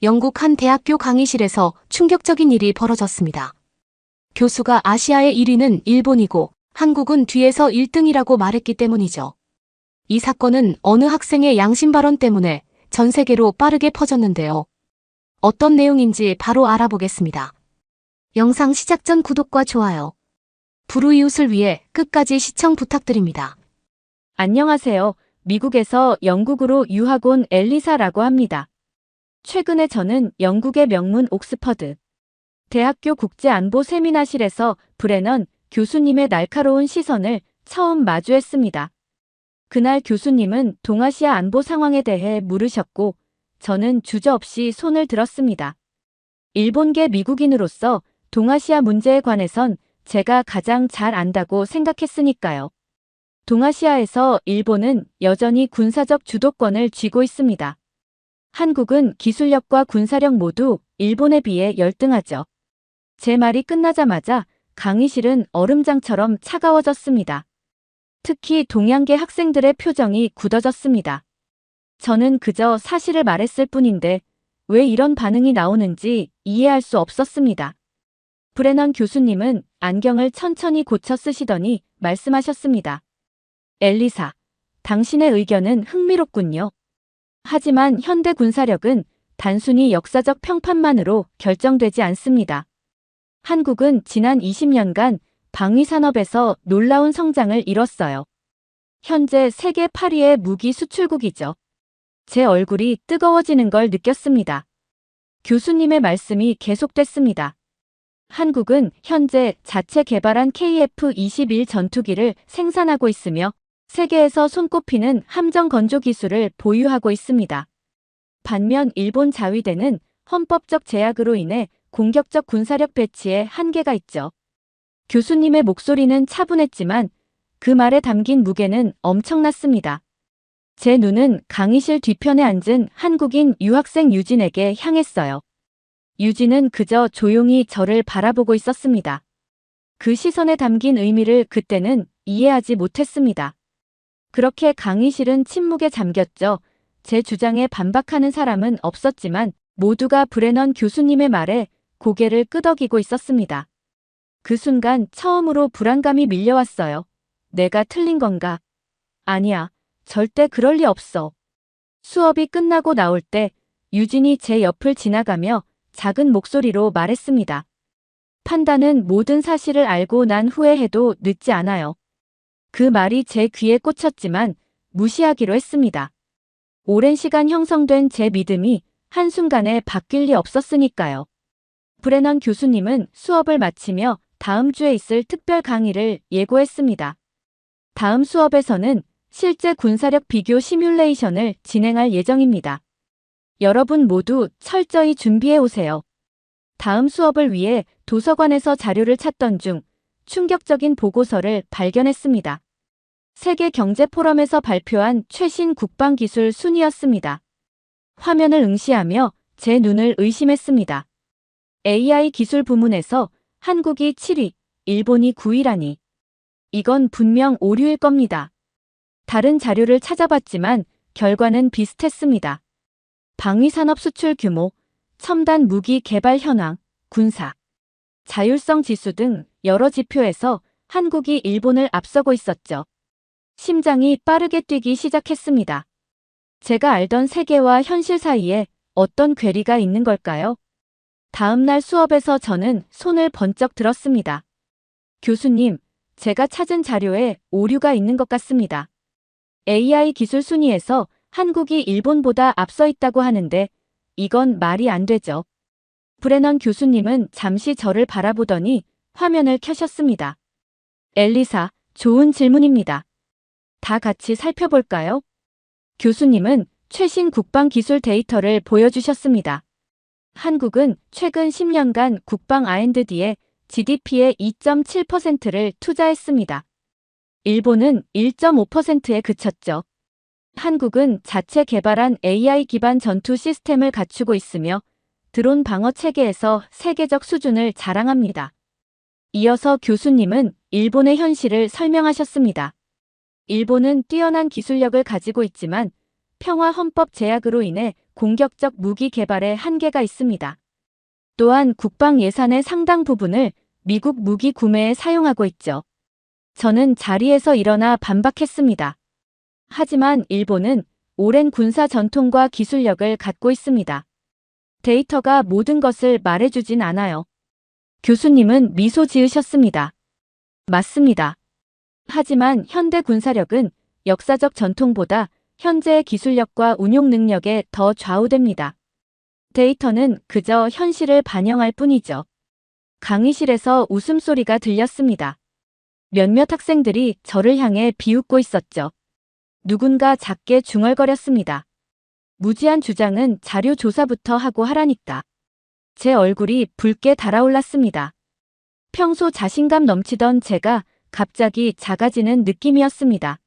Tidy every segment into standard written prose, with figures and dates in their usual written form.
영국 한 대학교 강의실에서 충격적인 일이 벌어졌습니다. 교수가 아시아의 1위는 일본이고 한국은 뒤에서 1등이라고 말했기 때문이죠. 이 사건은 어느 학생의 양심 발언 때문에 전 세계로 빠르게 퍼졌는데요. 어떤 내용인지 바로 알아보겠습니다. 영상 시작 전 구독과 좋아요, 불우이웃을 위해 끝까지 시청 부탁드립니다. 안녕하세요. 미국에서 영국으로 유학 온 엘리사라고 합니다. 최근에 저는 영국의 명문 옥스퍼드 대학교 국제안보 세미나실에서 브레넌 교수님의 날카로운 시선을 처음 마주했습니다. 그날 교수님은 동아시아 안보 상황에 대해 물으셨고 저는 주저없이 손을 들었습니다. 일본계 미국인으로서 동아시아 문제에 관해선 제가 가장 잘 안다고 생각했으니까요. 동아시아에서 일본은 여전히 군사적 주도권을 쥐고 있습니다. 한국은 기술력과 군사력 모두 일본에 비해 열등하죠. 제 말이 끝나자마자 강의실은 얼음장처럼 차가워졌습니다. 특히 동양계 학생들의 표정이 굳어졌습니다. 저는 그저 사실을 말했을 뿐인데 왜 이런 반응이 나오는지 이해할 수 없었습니다. 브레넌 교수님은 안경을 천천히 고쳐 쓰시더니 말씀하셨습니다. 엘리사, 당신의 의견은 흥미롭군요. 하지만 현대 군사력은 단순히 역사적 평판만으로 결정되지 않습니다. 한국은 지난 20년간 방위산업에서 놀라운 성장을 이뤘어요. 현재 세계 8위의 무기 수출국이죠. 제 얼굴이 뜨거워지는 걸 느꼈습니다. 교수님의 말씀이 계속됐습니다. 한국은 현재 자체 개발한 KF-21 전투기를 생산하고 있으며 세계에서 손꼽히는 함정 건조 기술을 보유하고 있습니다. 반면 일본 자위대는 헌법적 제약으로 인해 공격적 군사력 배치에 한계가 있죠. 교수님의 목소리는 차분했지만 그 말에 담긴 무게는 엄청났습니다. 제 눈은 강의실 뒤편에 앉은 한국인 유학생 유진에게 향했어요. 유진은 그저 조용히 저를 바라보고 있었습니다. 그 시선에 담긴 의미를 그때는 이해하지 못했습니다. 그렇게 강의실은 침묵에 잠겼죠. 제 주장에 반박하는 사람은 없었지만 모두가 브레넌 교수님의 말에 고개를 끄덕이고 있었습니다. 그 순간 처음으로 불안감이 밀려왔어요. 내가 틀린 건가? 아니야, 절대 그럴 리 없어. 수업이 끝나고 나올 때 유진이 제 옆을 지나가며 작은 목소리로 말했습니다. 판단은 모든 사실을 알고 난 후에 해도 늦지 않아요. 그 말이 제 귀에 꽂혔지만 무시하기로 했습니다. 오랜 시간 형성된 제 믿음이 한순간에 바뀔 리 없었으니까요. 브레넌 교수님은 수업을 마치며 다음 주에 있을 특별 강의를 예고했습니다. 다음 수업에서는 실제 군사력 비교 시뮬레이션을 진행할 예정입니다. 여러분 모두 철저히 준비해 오세요. 다음 수업을 위해 도서관에서 자료를 찾던 중 충격적인 보고서를 발견했습니다. 세계 경제 포럼에서 발표한 최신 국방기술 순위였습니다. 화면을 응시하며 제 눈을 의심했습니다. AI 기술 부문에서 한국이 7위, 일본이 9위라니. 이건 분명 오류일 겁니다. 다른 자료를 찾아봤지만 결과는 비슷했습니다. 방위산업 수출 규모, 첨단 무기 개발 현황, 군사, 자율성 지수 등 여러 지표에서 한국이 일본을 앞서고 있었죠. 심장이 빠르게 뛰기 시작했습니다. 제가 알던 세계와 현실 사이에 어떤 괴리가 있는 걸까요? 다음 날 수업에서 저는 손을 번쩍 들었습니다. 교수님, 제가 찾은 자료에 오류가 있는 것 같습니다. AI 기술 순위에서 한국이 일본보다 앞서 있다고 하는데 이건 말이 안 되죠. 브레넌 교수님은 잠시 저를 바라보더니 화면을 켜셨습니다. 엘리사, 좋은 질문입니다. 다 같이 살펴볼까요? 교수님은 최신 국방 기술 데이터를 보여주셨습니다. 한국은 최근 10년간 국방 R&D에 GDP의 2.7%를 투자했습니다. 일본은 1.5%에 그쳤죠. 한국은 자체 개발한 AI 기반 전투 시스템을 갖추고 있으며 드론 방어 체계에서 세계적 수준을 자랑합니다. 이어서 교수님은 일본의 현실을 설명하셨습니다. 일본은 뛰어난 기술력을 가지고 있지만 평화 헌법 제약으로 인해 공격적 무기 개발에 한계가 있습니다. 또한 국방 예산의 상당 부분을 미국 무기 구매에 사용하고 있죠. 저는 자리에서 일어나 반박했습니다. 하지만 일본은 오랜 군사 전통과 기술력을 갖고 있습니다. 데이터가 모든 것을 말해주진 않아요. 교수님은 미소 지으셨습니다. 맞습니다. 하지만 현대 군사력은 역사적 전통보다 현재의 기술력과 운용 능력에 더 좌우됩니다. 데이터는 그저 현실을 반영할 뿐이죠. 강의실에서 웃음소리가 들렸습니다. 몇몇 학생들이 저를 향해 비웃고 있었죠. 누군가 작게 중얼거렸습니다. 무지한 주장은 자료 조사부터 하고 하라니까. 제 얼굴이 붉게 달아올랐습니다. 평소 자신감 넘치던 제가 갑자기 작아지는 느낌이었습니다.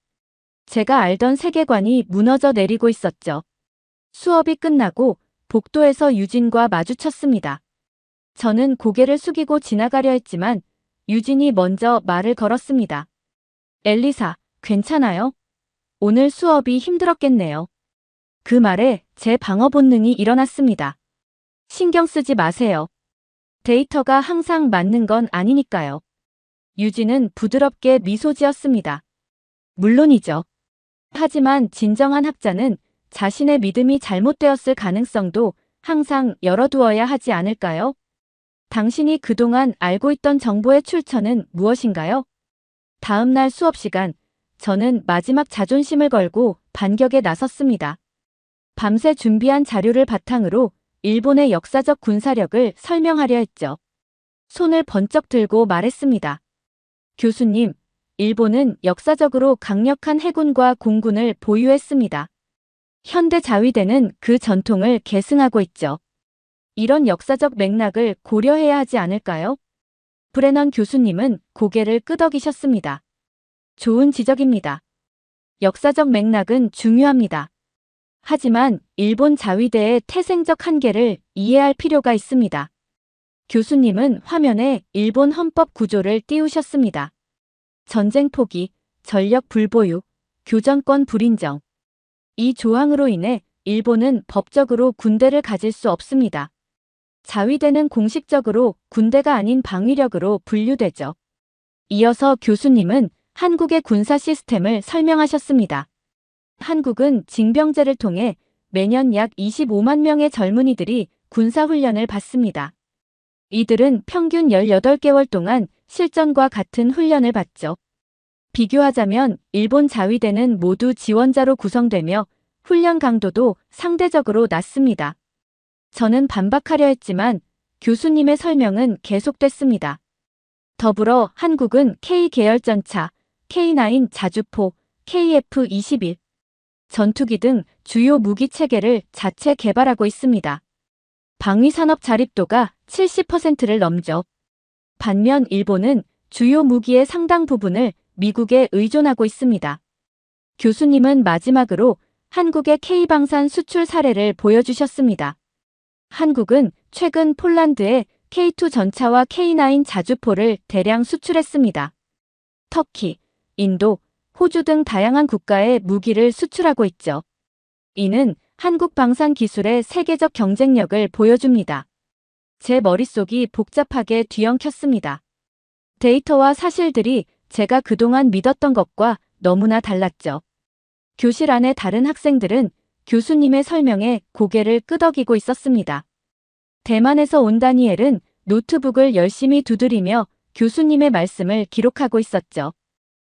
제가 알던 세계관이 무너져 내리고 있었죠. 수업이 끝나고 복도에서 유진과 마주쳤습니다. 저는 고개를 숙이고 지나가려 했지만 유진이 먼저 말을 걸었습니다. 엘리사, 괜찮아요? 오늘 수업이 힘들었겠네요. 그 말에 제 방어 본능이 일어났습니다. 신경 쓰지 마세요. 데이터가 항상 맞는 건 아니니까요. 유진은 부드럽게 미소 지었습니다. 물론이죠. 하지만 진정한 학자는 자신의 믿음이 잘못되었을 가능성도 항상 열어두어야 하지 않을까요? 당신이 그동안 알고 있던 정보의 출처는 무엇인가요? 다음 날 수업 시간, 저는 마지막 자존심을 걸고 반격에 나섰습니다. 밤새 준비한 자료를 바탕으로 일본의 역사적 군사력을 설명하려 했죠. 손을 번쩍 들고 말했습니다. 교수님, 일본은 역사적으로 강력한 해군과 공군을 보유했습니다. 현대 자위대는 그 전통을 계승하고 있죠. 이런 역사적 맥락을 고려해야 하지 않을까요? 브레넌 교수님은 고개를 끄덕이셨습니다. 좋은 지적입니다. 역사적 맥락은 중요합니다. 하지만 일본 자위대의 태생적 한계를 이해할 필요가 있습니다. 교수님은 화면에 일본 헌법 구조를 띄우셨습니다. 전쟁 포기, 전력 불보유, 교전권 불인정. 이 조항으로 인해 일본은 법적으로 군대를 가질 수 없습니다. 자위대는 공식적으로 군대가 아닌 방위력으로 분류되죠. 이어서 교수님은 한국의 군사 시스템을 설명하셨습니다. 한국은 징병제를 통해 매년 약 25만 명의 젊은이들이 군사훈련을 받습니다. 이들은 평균 18개월 동안 실전과 같은 훈련을 받죠. 비교하자면 일본 자위대는 모두 지원자로 구성되며 훈련 강도도 상대적으로 낮습니다. 저는 반박하려 했지만 교수님의 설명은 계속됐습니다. 더불어 한국은 K계열 전차, K9 자주포, KF-21, 전투기 등 주요 무기 체계를 자체 개발하고 있습니다. 방위산업 자립도가 70%를 넘죠. 반면 일본은 주요 무기의 상당 부분을 미국에 의존하고 있습니다. 교수님은 마지막으로 한국의 K방산 수출 사례를 보여주셨습니다. 한국은 최근 폴란드에 K2 전차와 K9 자주포를 대량 수출했습니다. 터키, 인도, 호주 등 다양한 국가에 무기를 수출하고 있죠. 이는 한국 방산 기술의 세계적 경쟁력을 보여줍니다. 제 머릿속이 복잡하게 뒤엉켰습니다. 데이터와 사실들이 제가 그동안 믿었던 것과 너무나 달랐죠. 교실 안의 다른 학생들은 교수님의 설명에 고개를 끄덕이고 있었습니다. 대만에서 온 다니엘은 노트북을 열심히 두드리며 교수님의 말씀을 기록하고 있었죠.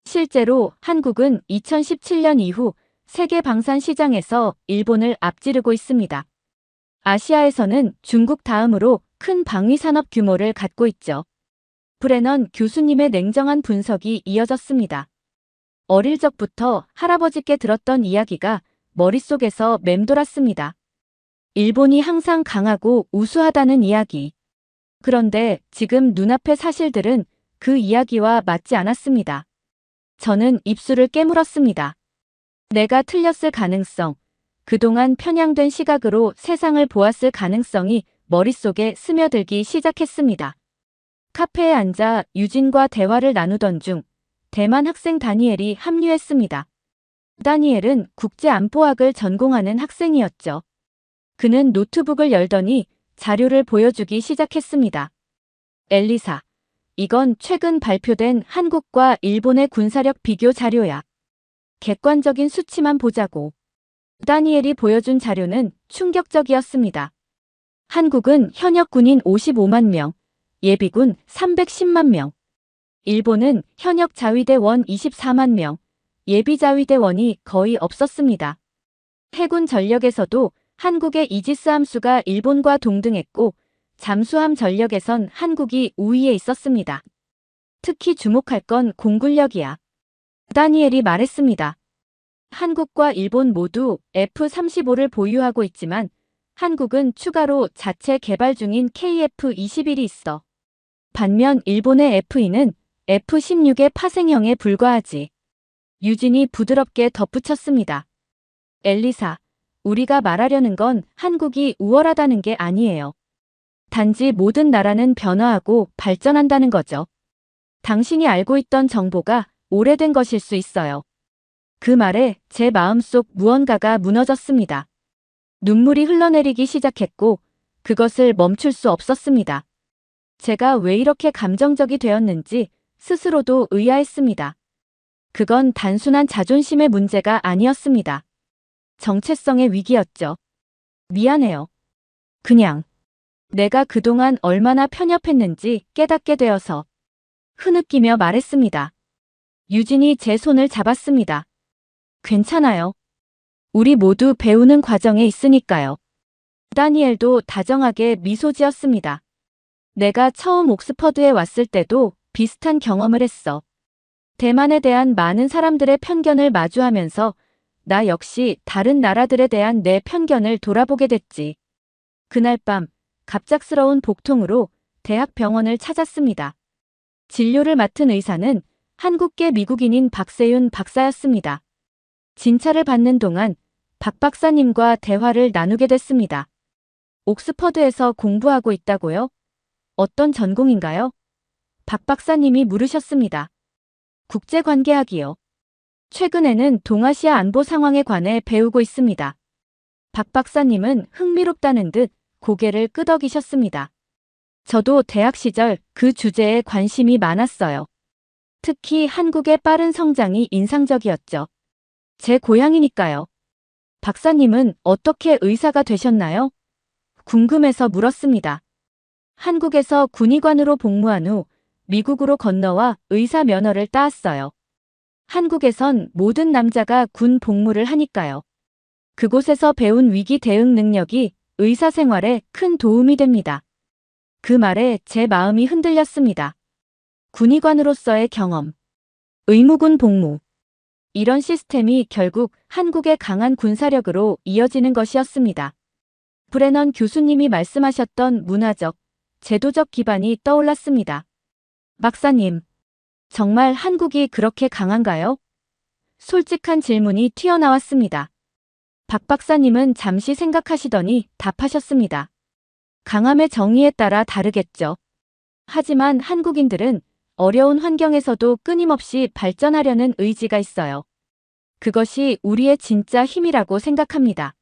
실제로 한국은 2017년 이후 세계 방산 시장에서 일본을 앞지르고 있습니다. 아시아에서는 중국 다음으로 큰 방위 산업 규모를 갖고 있죠. 브레넌 교수님의 냉정한 분석이 이어졌습니다. 어릴 적부터 할아버지께 들었던 이야기가 머릿속에서 맴돌았습니다. 일본이 항상 강하고 우수하다는 이야기. 그런데 지금 눈앞의 사실들은 그 이야기와 맞지 않았습니다. 저는 입술을 깨물었습니다. 내가 틀렸을 가능성, 그동안 편향된 시각으로 세상을 보았을 가능성이 머릿속에 스며들기 시작했습니다. 카페에 앉아 유진과 대화를 나누던 중 대만 학생 다니엘이 합류했습니다. 다니엘은 국제안보학을 전공하는 학생이었죠. 그는 노트북을 열더니 자료를 보여주기 시작했습니다. 엘리사, 이건 최근 발표된 한국과 일본의 군사력 비교 자료야. 객관적인 수치만 보자고. 다니엘이 보여준 자료는 충격적이었습니다. 한국은 현역 군인 55만 명, 예비군 310만 명. 일본은 현역 자위대원 24만 명, 예비 자위대원이 거의 없었습니다. 해군 전력에서도 한국의 이지스 함수가 일본과 동등했고 잠수함 전력에선 한국이 우위에 있었습니다. 특히 주목할 건 공군력이야. 다니엘이 말했습니다. 한국과 일본 모두 F-35를 보유하고 있지만 한국은 추가로 자체 개발 중인 KF-21이 있어. 반면 일본의 F-2는 F-16의 파생형에 불과하지. 유진이 부드럽게 덧붙였습니다. 엘리사, 우리가 말하려는 건 한국이 우월하다는 게 아니에요. 단지 모든 나라는 변화하고 발전한다는 거죠. 당신이 알고 있던 정보가 오래된 것일 수 있어요. 그 말에 제 마음속 무언가가 무너졌습니다. 눈물이 흘러내리기 시작했고 그것을 멈출 수 없었습니다. 제가 왜 이렇게 감정적이 되었는지 스스로도 의아했습니다. 그건 단순한 자존심의 문제가 아니었습니다. 정체성의 위기였죠. 미안해요. 그냥 내가 그동안 얼마나 편협했는지 깨닫게 되어서 흐느끼며 말했습니다. 유진이 제 손을 잡았습니다. 괜찮아요. 우리 모두 배우는 과정에 있으니까요. 다니엘도 다정하게 미소 지었습니다. 내가 처음 옥스퍼드에 왔을 때도 비슷한 경험을 했어. 대만에 대한 많은 사람들의 편견을 마주하면서 나 역시 다른 나라들에 대한 내 편견을 돌아보게 됐지. 그날 밤 갑작스러운 복통으로 대학 병원을 찾았습니다. 진료를 맡은 의사는 한국계 미국인인 박세윤 박사였습니다. 진찰을 받는 동안 박 박사님과 대화를 나누게 됐습니다. 옥스퍼드에서 공부하고 있다고요? 어떤 전공인가요? 박 박사님이 물으셨습니다. 국제관계학이요. 최근에는 동아시아 안보 상황에 관해 배우고 있습니다. 박 박사님은 흥미롭다는 듯 고개를 끄덕이셨습니다. 저도 대학 시절 그 주제에 관심이 많았어요. 특히 한국의 빠른 성장이 인상적이었죠. 제 고향이니까요. 박사님은 어떻게 의사가 되셨나요? 궁금해서 물었습니다. 한국에서 군의관으로 복무한 후 미국으로 건너와 의사 면허를 따았어요. 한국에선 모든 남자가 군 복무를 하니까요. 그곳에서 배운 위기 대응 능력이 의사 생활에 큰 도움이 됩니다. 그 말에 제 마음이 흔들렸습니다. 군의관으로서의 경험, 의무군 복무. 이런 시스템이 결국 한국의 강한 군사력으로 이어지는 것이었습니다. 브레넌 교수님이 말씀하셨던 문화적, 제도적 기반이 떠올랐습니다. 박사님, 정말 한국이 그렇게 강한가요? 솔직한 질문이 튀어나왔습니다. 박 박사님은 잠시 생각하시더니 답하셨습니다. 강함의 정의에 따라 다르겠죠. 하지만 한국인들은 어려운 환경에서도 끊임없이 발전하려는 의지가 있어요. 그것이 우리의 진짜 힘이라고 생각합니다.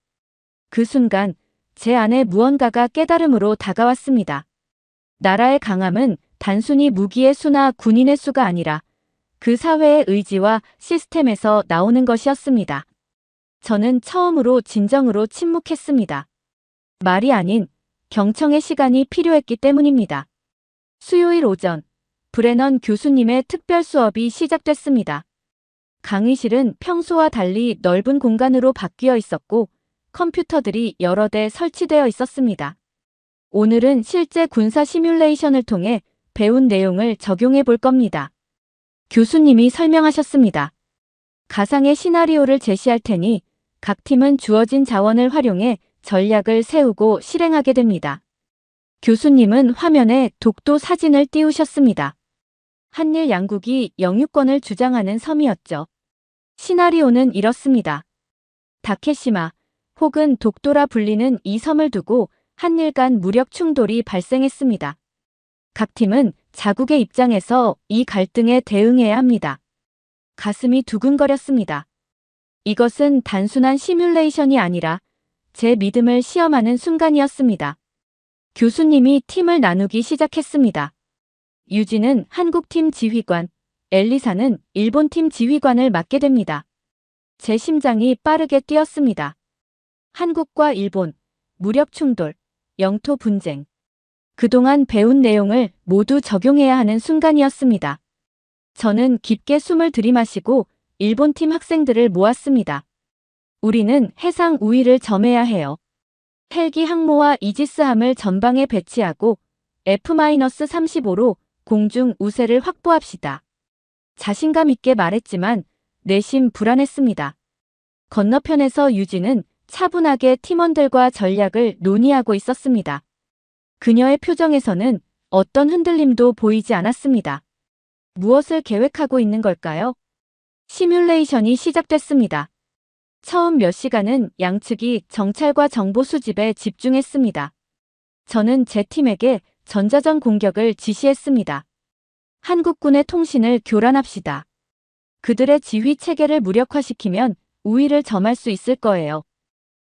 그 순간 제 안에 무언가가 깨달음으로 다가왔습니다. 나라의 강함은 단순히 무기의 수나 군인의 수가 아니라 그 사회의 의지와 시스템에서 나오는 것이었습니다. 저는 처음으로 진정으로 침묵했습니다. 말이 아닌 경청의 시간이 필요했기 때문입니다. 수요일 오전, 브레넌 교수님의 특별 수업이 시작됐습니다. 강의실은 평소와 달리 넓은 공간으로 바뀌어 있었고 컴퓨터들이 여러 대 설치되어 있었습니다. 오늘은 실제 군사 시뮬레이션을 통해 배운 내용을 적용해 볼 겁니다. 교수님이 설명하셨습니다. 가상의 시나리오를 제시할 테니 각 팀은 주어진 자원을 활용해 전략을 세우고 실행하게 됩니다. 교수님은 화면에 독도 사진을 띄우셨습니다. 한일 양국이 영유권을 주장하는 섬이었죠. 시나리오는 이렇습니다. 다케시마 혹은 독도라 불리는 이 섬을 두고 한일 간 무력 충돌이 발생했습니다. 각 팀은 자국의 입장에서 이 갈등에 대응해야 합니다. 가슴이 두근거렸습니다. 이것은 단순한 시뮬레이션이 아니라 제 믿음을 시험하는 순간이었습니다. 교수님이 팀을 나누기 시작했습니다. 유진은 한국팀 지휘관, 엘리사는 일본팀 지휘관을 맡게 됩니다. 제 심장이 빠르게 뛰었습니다. 한국과 일본, 무력 충돌, 영토 분쟁. 그동안 배운 내용을 모두 적용해야 하는 순간이었습니다. 저는 깊게 숨을 들이마시고 일본팀 학생들을 모았습니다. 우리는 해상 우위를 점해야 해요. 헬기 항모와 이지스함을 전방에 배치하고 F-35로 공중 우세를 확보합시다. 자신감 있게 말했지만 내심 불안했습니다. 건너편에서 유진은 차분하게 팀원들과 전략을 논의하고 있었습니다. 그녀의 표정에서는 어떤 흔들림도 보이지 않았습니다. 무엇을 계획하고 있는 걸까요? 시뮬레이션이 시작됐습니다. 처음 몇 시간은 양측이 정찰과 정보 수집에 집중했습니다. 저는 제 팀에게 전자전 공격을 지시했습니다. 한국군의 통신을 교란합시다. 그들의 지휘 체계를 무력화시키면 우위를 점할 수 있을 거예요.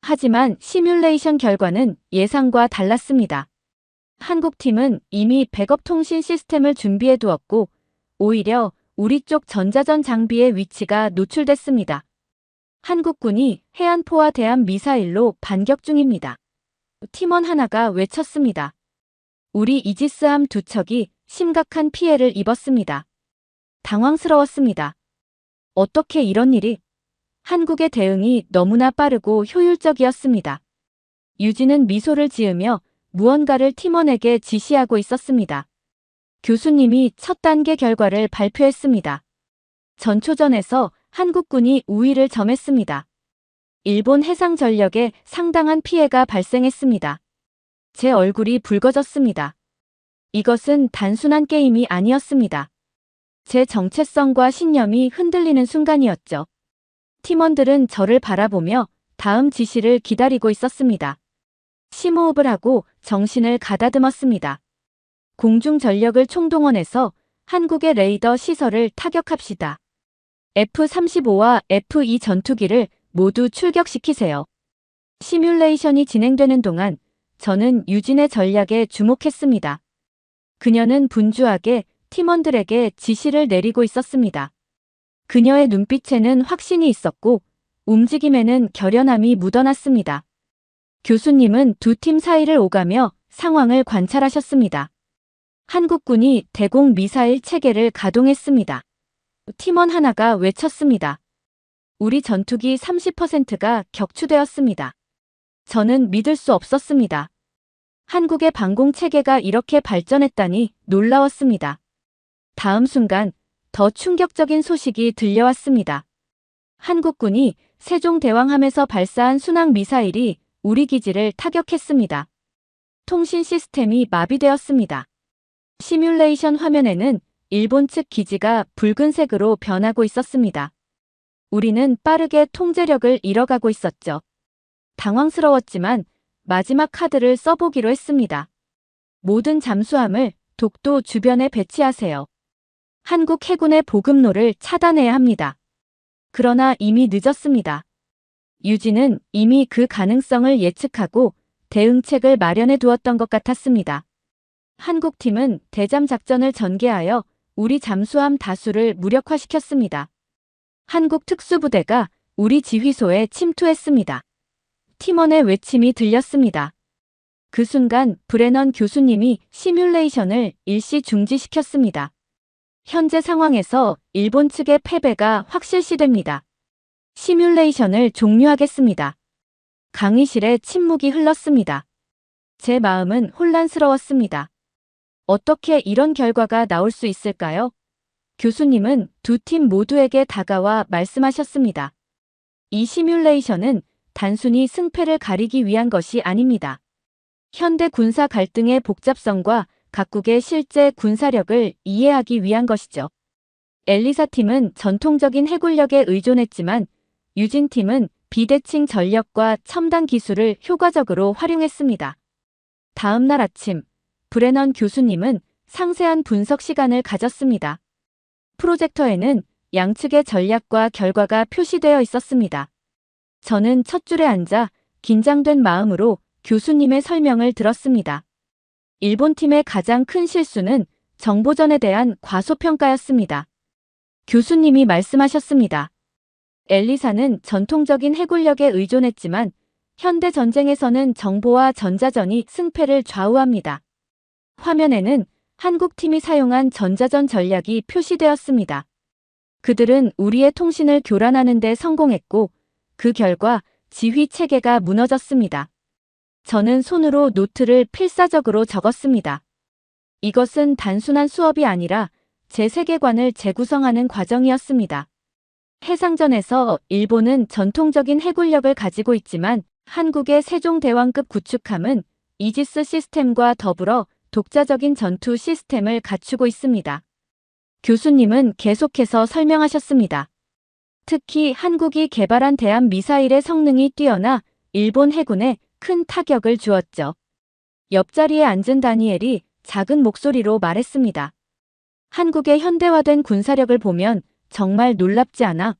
하지만 시뮬레이션 결과는 예상과 달랐습니다. 한국팀은 이미 백업 통신 시스템을 준비해 두었고 오히려 우리 쪽 전자전 장비의 위치가 노출됐습니다. 한국군이 해안포와 대함 미사일로 반격 중입니다. 팀원 하나가 외쳤습니다. 우리 이지스함 두 척이 심각한 피해를 입었습니다. 당황스러웠습니다. 어떻게 이런 일이? 한국의 대응이 너무나 빠르고 효율적이었습니다. 유진은 미소를 지으며 무언가를 팀원에게 지시하고 있었습니다. 교수님이 첫 단계 결과를 발표했습니다. 전초전에서 한국군이 우위를 점했습니다. 일본 해상 전력에 상당한 피해가 발생했습니다. 제 얼굴이 붉어졌습니다. 이것은 단순한 게임이 아니었습니다. 제 정체성과 신념이 흔들리는 순간이었죠. 팀원들은 저를 바라보며 다음 지시를 기다리고 있었습니다. 심호흡을 하고 정신을 가다듬었습니다. 공중 전력을 총동원해서 한국의 레이더 시설을 타격합시다. F-35와 F-2 전투기를 모두 출격시키세요. 시뮬레이션이 진행되는 동안 저는 유진의 전략에 주목했습니다. 그녀는 분주하게 팀원들에게 지시를 내리고 있었습니다. 그녀의 눈빛에는 확신이 있었고 움직임에는 결연함이 묻어났습니다. 교수님은 두 팀 사이를 오가며 상황을 관찰하셨습니다. 한국군이 대공 미사일 체계를 가동했습니다. 팀원 하나가 외쳤습니다. 우리 전투기 30%가 격추되었습니다. 저는 믿을 수 없었습니다. 한국의 방공 체계가 이렇게 발전했다니 놀라웠습니다. 다음 순간 더 충격적인 소식이 들려왔습니다. 한국군이 세종대왕함에서 발사한 순항 미사일이 우리 기지를 타격했습니다. 통신 시스템이 마비되었습니다. 시뮬레이션 화면에는 일본 측 기지가 붉은색으로 변하고 있었습니다. 우리는 빠르게 통제력을 잃어가고 있었죠. 당황스러웠지만 마지막 카드를 써보기로 했습니다. 모든 잠수함을 독도 주변에 배치하세요. 한국 해군의 보급로를 차단해야 합니다. 그러나 이미 늦었습니다. 유진은 이미 그 가능성을 예측하고 대응책을 마련해 두었던 것 같았습니다. 한국팀은 대잠 작전을 전개하여 우리 잠수함 다수를 무력화시켰습니다. 한국 특수부대가 우리 지휘소에 침투했습니다. 팀원의 외침이 들렸습니다. 그 순간 브레넌 교수님이 시뮬레이션을 일시 중지시켰습니다. 현재 상황에서 일본 측의 패배가 확실시됩니다. 시뮬레이션을 종료하겠습니다. 강의실에 침묵이 흘렀습니다. 제 마음은 혼란스러웠습니다. 어떻게 이런 결과가 나올 수 있을까요? 교수님은 두 팀 모두에게 다가와 말씀하셨습니다. 이 시뮬레이션은 단순히 승패를 가리기 위한 것이 아닙니다. 현대 군사 갈등의 복잡성과 각국의 실제 군사력을 이해하기 위한 것이죠. 엘리사 팀은 전통적인 해군력에 의존했지만 유진 팀은 비대칭 전력과 첨단 기술을 효과적으로 활용했습니다. 다음 날 아침, 브레넌 교수님은 상세한 분석 시간을 가졌습니다. 프로젝터에는 양측의 전략과 결과가 표시되어 있었습니다. 저는 첫 줄에 앉아 긴장된 마음으로 교수님의 설명을 들었습니다. 일본 팀의 가장 큰 실수는 정보전에 대한 과소평가였습니다. 교수님이 말씀하셨습니다. 엘리사는 전통적인 해군력에 의존했지만 현대 전쟁에서는 정보와 전자전이 승패를 좌우합니다. 화면에는 한국 팀이 사용한 전자전 전략이 표시되었습니다. 그들은 우리의 통신을 교란하는 데 성공했고 그 결과 지휘 체계가 무너졌습니다. 저는 손으로 노트를 필사적으로 적었습니다. 이것은 단순한 수업이 아니라 제 세계관을 재구성하는 과정이었습니다. 해상전에서 일본은 전통적인 해군력을 가지고 있지만 한국의 세종대왕급 구축함은 이지스 시스템과 더불어 독자적인 전투 시스템을 갖추고 있습니다. 교수님은 계속해서 설명하셨습니다. 특히 한국이 개발한 대함 미사일의 성능이 뛰어나 일본 해군에 큰 타격을 주었죠. 옆자리에 앉은 다니엘이 작은 목소리로 말했습니다. 한국의 현대화된 군사력을 보면 정말 놀랍지 않아?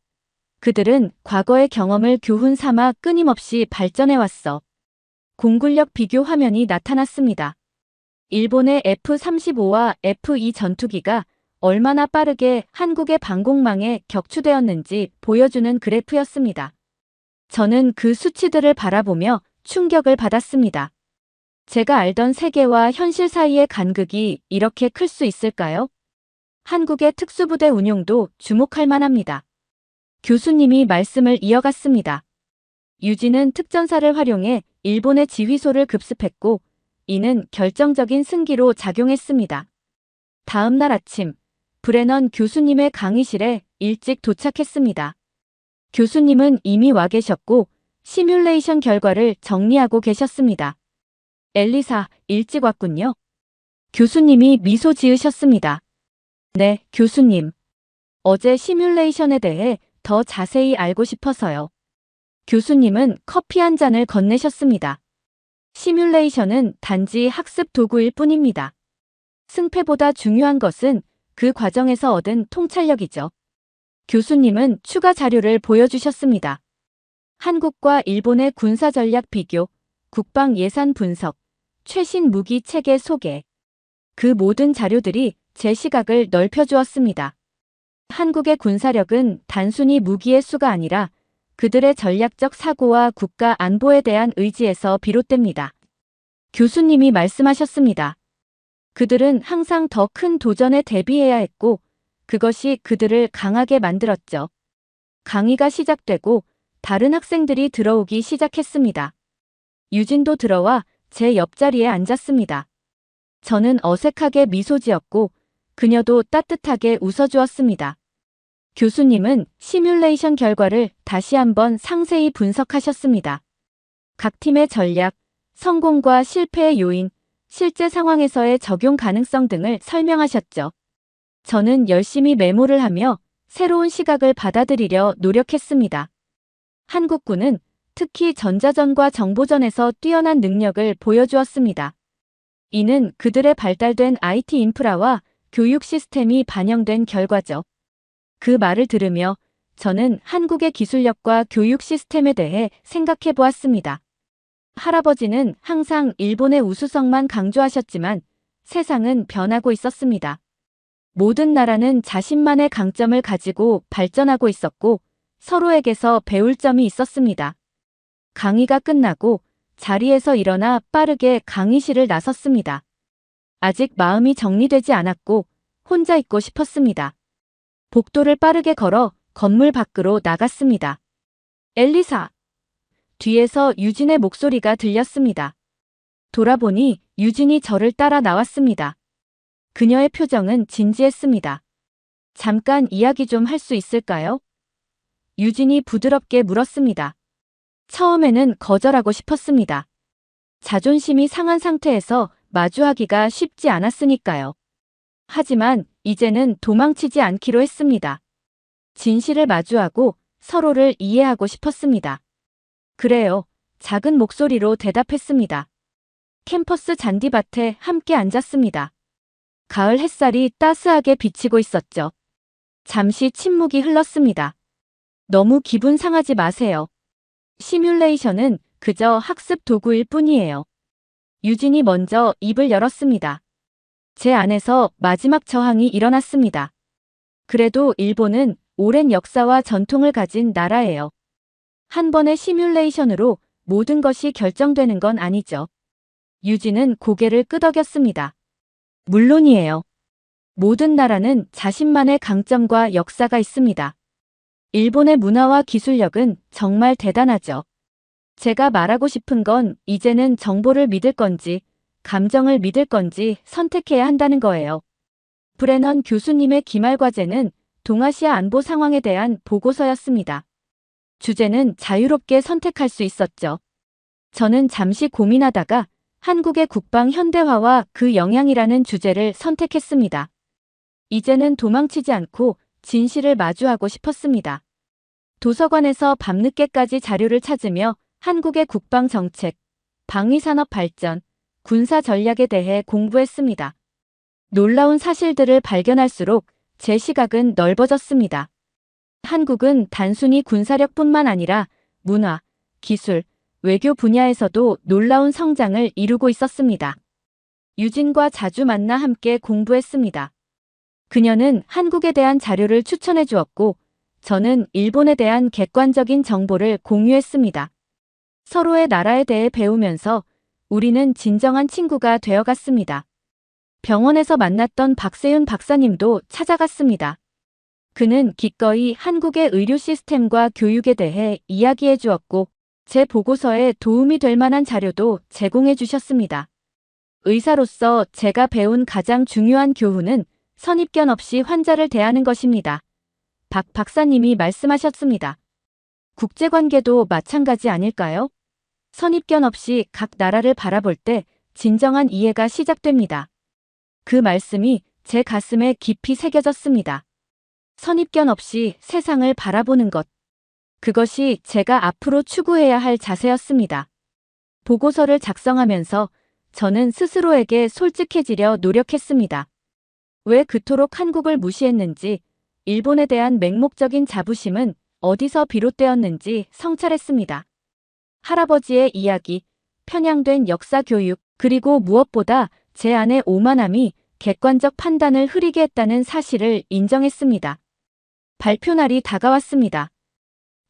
그들은 과거의 경험을 교훈 삼아 끊임없이 발전해왔어. 공군력 비교 화면이 나타났습니다. 일본의 F-35와 F-2 전투기가 얼마나 빠르게 한국의 방공망에 격추되었는지 보여주는 그래프였습니다. 저는 그 수치들을 바라보며 충격을 받았습니다. 제가 알던 세계와 현실 사이의 간극이 이렇게 클 수 있을까요? 한국의 특수부대 운용도 주목할 만합니다. 교수님이 말씀을 이어갔습니다. 유진은 특전사를 활용해 일본의 지휘소를 급습했고 이는 결정적인 승기로 작용했습니다. 다음 날 아침, 브레넌 교수님의 강의실에 일찍 도착했습니다. 교수님은 이미 와 계셨고 시뮬레이션 결과를 정리하고 계셨습니다. 엘리사, 일찍 왔군요. 교수님이 미소 지으셨습니다. 네, 교수님. 어제 시뮬레이션에 대해 더 자세히 알고 싶어서요. 교수님은 커피 한 잔을 건네셨습니다. 시뮬레이션은 단지 학습 도구일 뿐입니다. 승패보다 중요한 것은 그 과정에서 얻은 통찰력이죠. 교수님은 추가 자료를 보여주셨습니다. 한국과 일본의 군사 전략 비교, 국방 예산 분석, 최신 무기 체계 소개. 그 모든 자료들이 제 시각을 넓혀주었습니다. 한국의 군사력은 단순히 무기의 수가 아니라 그들의 전략적 사고와 국가 안보에 대한 의지에서 비롯됩니다. 교수님이 말씀하셨습니다. 그들은 항상 더 큰 도전에 대비해야 했고 그것이 그들을 강하게 만들었죠. 강의가 시작되고 다른 학생들이 들어오기 시작했습니다. 유진도 들어와 제 옆자리에 앉았습니다. 저는 어색하게 미소 지었고 그녀도 따뜻하게 웃어주었습니다. 교수님은 시뮬레이션 결과를 다시 한번 상세히 분석하셨습니다. 각 팀의 전략, 성공과 실패의 요인, 실제 상황에서의 적용 가능성 등을 설명하셨죠. 저는 열심히 메모를 하며 새로운 시각을 받아들이려 노력했습니다. 한국군은 특히 전자전과 정보전에서 뛰어난 능력을 보여주었습니다. 이는 그들의 발달된 IT 인프라와 교육 시스템이 반영된 결과죠. 그 말을 들으며 저는 한국의 기술력과 교육 시스템에 대해 생각해 보았습니다. 할아버지는 항상 일본의 우수성만 강조하셨지만 세상은 변하고 있었습니다. 모든 나라는 자신만의 강점을 가지고 발전하고 있었고 서로에게서 배울 점이 있었습니다. 강의가 끝나고 자리에서 일어나 빠르게 강의실을 나섰습니다. 아직 마음이 정리되지 않았고 혼자 있고 싶었습니다. 복도를 빠르게 걸어 건물 밖으로 나갔습니다. 엘리사! 뒤에서 유진의 목소리가 들렸습니다. 돌아보니 유진이 저를 따라 나왔습니다. 그녀의 표정은 진지했습니다. 잠깐 이야기 좀 할 수 있을까요? 유진이 부드럽게 물었습니다. 처음에는 거절하고 싶었습니다. 자존심이 상한 상태에서 마주하기가 쉽지 않았으니까요. 하지만 이제는 도망치지 않기로 했습니다. 진실을 마주하고 서로를 이해하고 싶었습니다. 그래요. 작은 목소리로 대답했습니다. 캠퍼스 잔디밭에 함께 앉았습니다. 가을 햇살이 따스하게 비치고 있었죠. 잠시 침묵이 흘렀습니다. 너무 기분 상하지 마세요. 시뮬레이션은 그저 학습 도구일 뿐이에요. 유진이 먼저 입을 열었습니다. 제 안에서 마지막 저항이 일어났습니다. 그래도 일본은 오랜 역사와 전통을 가진 나라예요. 한 번의 시뮬레이션으로 모든 것이 결정되는 건 아니죠. 유진은 고개를 끄덕였습니다. 물론이에요. 모든 나라는 자신만의 강점과 역사가 있습니다. 일본의 문화와 기술력은 정말 대단하죠. 제가 말하고 싶은 건 이제는 정보를 믿을 건지, 감정을 믿을 건지 선택해야 한다는 거예요. 브레넌 교수님의 기말 과제는 동아시아 안보 상황에 대한 보고서였습니다. 주제는 자유롭게 선택할 수 있었죠. 저는 잠시 고민하다가 한국의 국방 현대화와 그 영향이라는 주제를 선택했습니다. 이제는 도망치지 않고 진실을 마주하고 싶었습니다. 도서관에서 밤늦게까지 자료를 찾으며 한국의 국방 정책, 방위산업 발전, 군사 전략에 대해 공부했습니다. 놀라운 사실들을 발견할수록 제 시각은 넓어졌습니다. 한국은 단순히 군사력뿐만 아니라 문화, 기술, 외교 분야에서도 놀라운 성장을 이루고 있었습니다. 유진과 자주 만나 함께 공부했습니다. 그녀는 한국에 대한 자료를 추천해 주었고, 저는 일본에 대한 객관적인 정보를 공유했습니다. 서로의 나라에 대해 배우면서 우리는 진정한 친구가 되어갔습니다. 병원에서 만났던 박세윤 박사님도 찾아갔습니다. 그는 기꺼이 한국의 의료 시스템과 교육에 대해 이야기해 주었고, 제 보고서에 도움이 될 만한 자료도 제공해 주셨습니다. 의사로서 제가 배운 가장 중요한 교훈은 선입견 없이 환자를 대하는 것입니다. 박 박사님이 말씀하셨습니다. 국제관계도 마찬가지 아닐까요? 선입견 없이 각 나라를 바라볼 때 진정한 이해가 시작됩니다. 그 말씀이 제 가슴에 깊이 새겨졌습니다. 선입견 없이 세상을 바라보는 것. 그것이 제가 앞으로 추구해야 할 자세였습니다. 보고서를 작성하면서 저는 스스로에게 솔직해지려 노력했습니다. 왜 그토록 한국을 무시했는지, 일본에 대한 맹목적인 자부심은 어디서 비롯되었는지 성찰했습니다. 할아버지의 이야기, 편향된 역사 교육, 그리고 무엇보다 제 안의 오만함이 객관적 판단을 흐리게 했다는 사실을 인정했습니다. 발표 날이 다가왔습니다.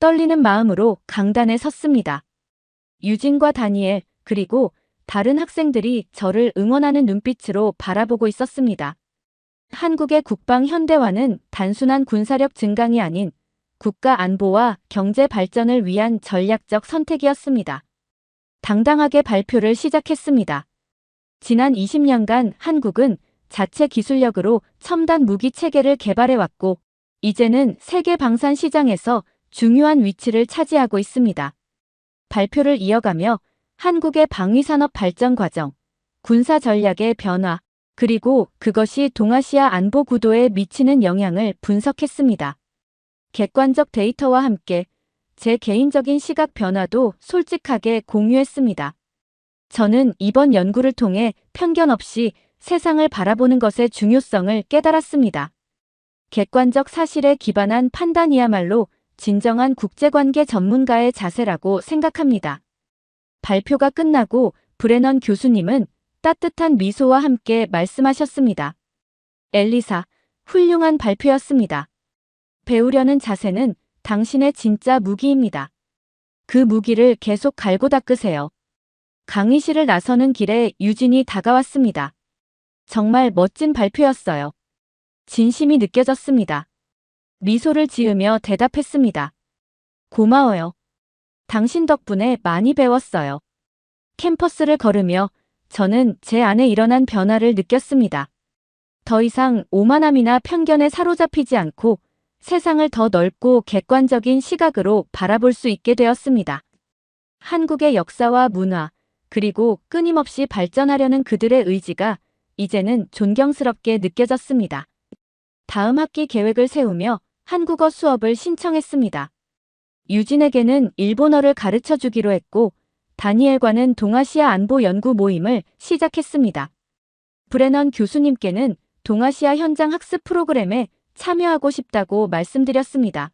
떨리는 마음으로 강단에 섰습니다. 유진과 다니엘, 그리고 다른 학생들이 저를 응원하는 눈빛으로 바라보고 있었습니다. 한국의 국방 현대화는 단순한 군사력 증강이 아닌 국가 안보와 경제 발전을 위한 전략적 선택이었습니다. 당당하게 발표를 시작했습니다. 지난 20년간 한국은 자체 기술력으로 첨단 무기 체계를 개발해왔고, 이제는 세계 방산 시장에서 중요한 위치를 차지하고 있습니다. 발표를 이어가며 한국의 방위산업 발전 과정, 군사 전략의 변화, 그리고 그것이 동아시아 안보 구도에 미치는 영향을 분석했습니다. 객관적 데이터와 함께 제 개인적인 시각 변화도 솔직하게 공유했습니다. 저는 이번 연구를 통해 편견 없이 세상을 바라보는 것의 중요성을 깨달았습니다. 객관적 사실에 기반한 판단이야말로 진정한 국제관계 전문가의 자세라고 생각합니다. 발표가 끝나고 브레넌 교수님은 따뜻한 미소와 함께 말씀하셨습니다. 엘리사, 훌륭한 발표였습니다. 배우려는 자세는 당신의 진짜 무기입니다. 그 무기를 계속 갈고 닦으세요. 강의실을 나서는 길에 유진이 다가왔습니다. 정말 멋진 발표였어요. 진심이 느껴졌습니다. 미소를 지으며 대답했습니다. 고마워요. 당신 덕분에 많이 배웠어요. 캠퍼스를 걸으며 저는 제 안에 일어난 변화를 느꼈습니다. 더 이상 오만함이나 편견에 사로잡히지 않고 세상을 더 넓고 객관적인 시각으로 바라볼 수 있게 되었습니다. 한국의 역사와 문화, 그리고 끊임없이 발전하려는 그들의 의지가 이제는 존경스럽게 느껴졌습니다. 다음 학기 계획을 세우며 한국어 수업을 신청했습니다. 유진에게는 일본어를 가르쳐 주기로 했고, 다니엘과는 동아시아 안보 연구 모임을 시작했습니다. 브레넌 교수님께는 동아시아 현장 학습 프로그램에 참여하고 싶다고 말씀드렸습니다.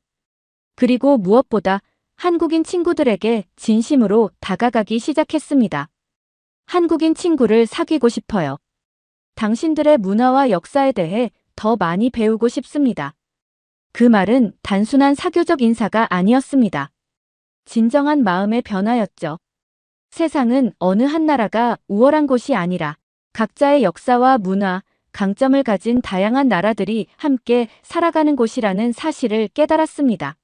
그리고 무엇보다 한국인 친구들에게 진심으로 다가가기 시작했습니다. 한국인 친구를 사귀고 싶어요. 당신들의 문화와 역사에 대해 더 많이 배우고 싶습니다. 그 말은 단순한 사교적 인사가 아니었습니다. 진정한 마음의 변화였죠. 세상은 어느 한 나라가 우월한 곳이 아니라 각자의 역사와 문화, 강점을 가진 다양한 나라들이 함께 살아가는 곳이라는 사실을 깨달았습니다.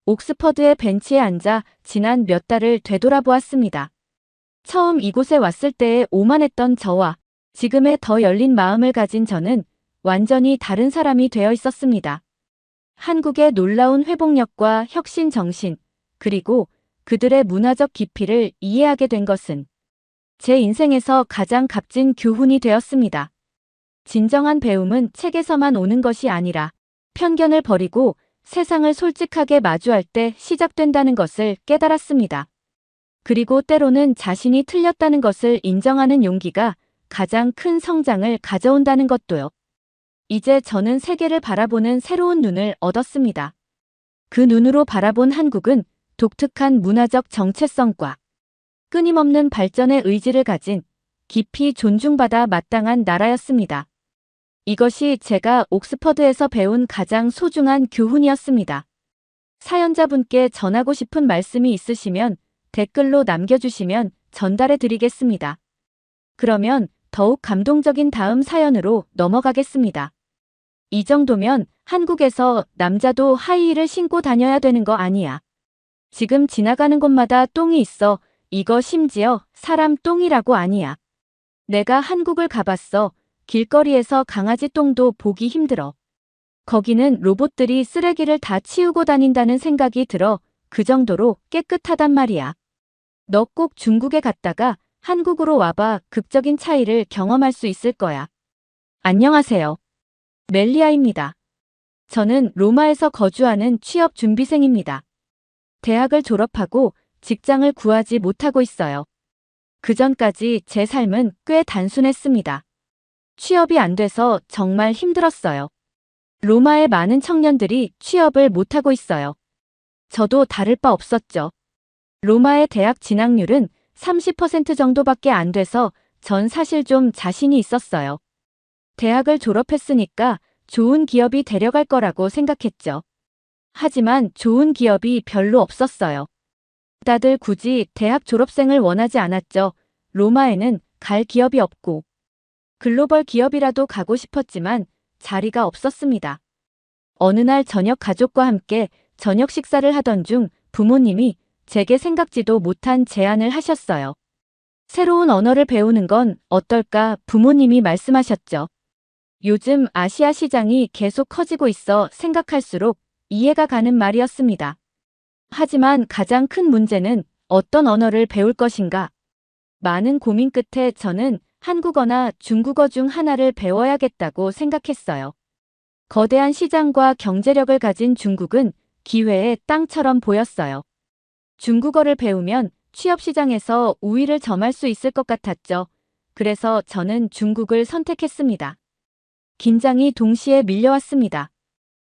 옥스퍼드의 벤치에 앉아 지난 몇 달을 되돌아보았습니다. 처음 이곳에 왔을 때의 오만했던 저와 지금의 더 열린 마음을 가진 저는 완전히 다른 사람이 되어 있었습니다. 한국의 놀라운 회복력과 혁신 정신, 그리고 그들의 문화적 깊이를 이해하게 된 것은 제 인생에서 가장 값진 교훈이 되었습니다. 진정한 배움은 책에서만 오는 것이 아니라 편견을 버리고 세상을 솔직하게 마주할 때 시작된다는 것을 깨달았습니다. 그리고 때로는 자신이 틀렸다는 것을 인정하는 용기가 가장 큰 성장을 가져온다는 것도요. 이제 저는 세계를 바라보는 새로운 눈을 얻었습니다. 그 눈으로 바라본 한국은 독특한 문화적 정체성과 끊임없는 발전의 의지를 가진 깊이 존중받아 마땅한 나라였습니다. 이것이 제가 옥스퍼드에서 배운 가장 소중한 교훈이었습니다. 사연자분께 전하고 싶은 말씀이 있으시면 댓글로 남겨주시면 전달해 드리겠습니다. 그러면 더욱 감동적인 다음 사연으로 넘어가겠습니다. 이 정도면 한국에서 남자도 하이힐을 신고 다녀야 되는 거 아니야. 지금 지나가는 곳마다 똥이 있어. 이거 심지어 사람 똥이라고 아니야. 내가 한국을 가봤어. 길거리에서 강아지 똥도 보기 힘들어. 거기는 로봇들이 쓰레기를 다 치우고 다닌다는 생각이 들어. 그 정도로 깨끗하단 말이야. 너 꼭 중국에 갔다가 한국으로 와봐. 극적인 차이를 경험할 수 있을 거야. 안녕하세요. 멜리아입니다. 저는 로마에서 거주하는 취업 준비생입니다. 대학을 졸업하고 직장을 구하지 못하고 있어요. 그 전까지 제 삶은 꽤 단순했습니다. 취업이 안 돼서 정말 힘들었어요. 로마의 많은 청년들이 취업을 못하고 있어요. 저도 다를 바 없었죠. 로마의 대학 진학률은 30% 정도밖에 안 돼서 전 사실 좀 자신이 있었어요. 대학을 졸업했으니까 좋은 기업이 데려갈 거라고 생각했죠. 하지만 좋은 기업이 별로 없었어요. 다들 굳이 대학 졸업생을 원하지 않았죠. 로마에는 갈 기업이 없고 글로벌 기업이라도 가고 싶었지만 자리가 없었습니다. 어느 날 저녁 가족과 함께 저녁 식사를 하던 중 부모님이 제게 생각지도 못한 제안을 하셨어요. 새로운 언어를 배우는 건 어떨까 부모님이 말씀하셨죠. 요즘 아시아 시장이 계속 커지고 있어 생각할수록 이해가 가는 말이었습니다. 하지만 가장 큰 문제는 어떤 언어를 배울 것인가? 많은 고민 끝에 저는 한국어나 중국어 중 하나를 배워야겠다고 생각했어요. 거대한 시장과 경제력을 가진 중국은 기회의 땅처럼 보였어요. 중국어를 배우면 취업 시장에서 우위를 점할 수 있을 것 같았죠. 그래서 저는 중국을 선택했습니다. 긴장이 동시에 밀려왔습니다.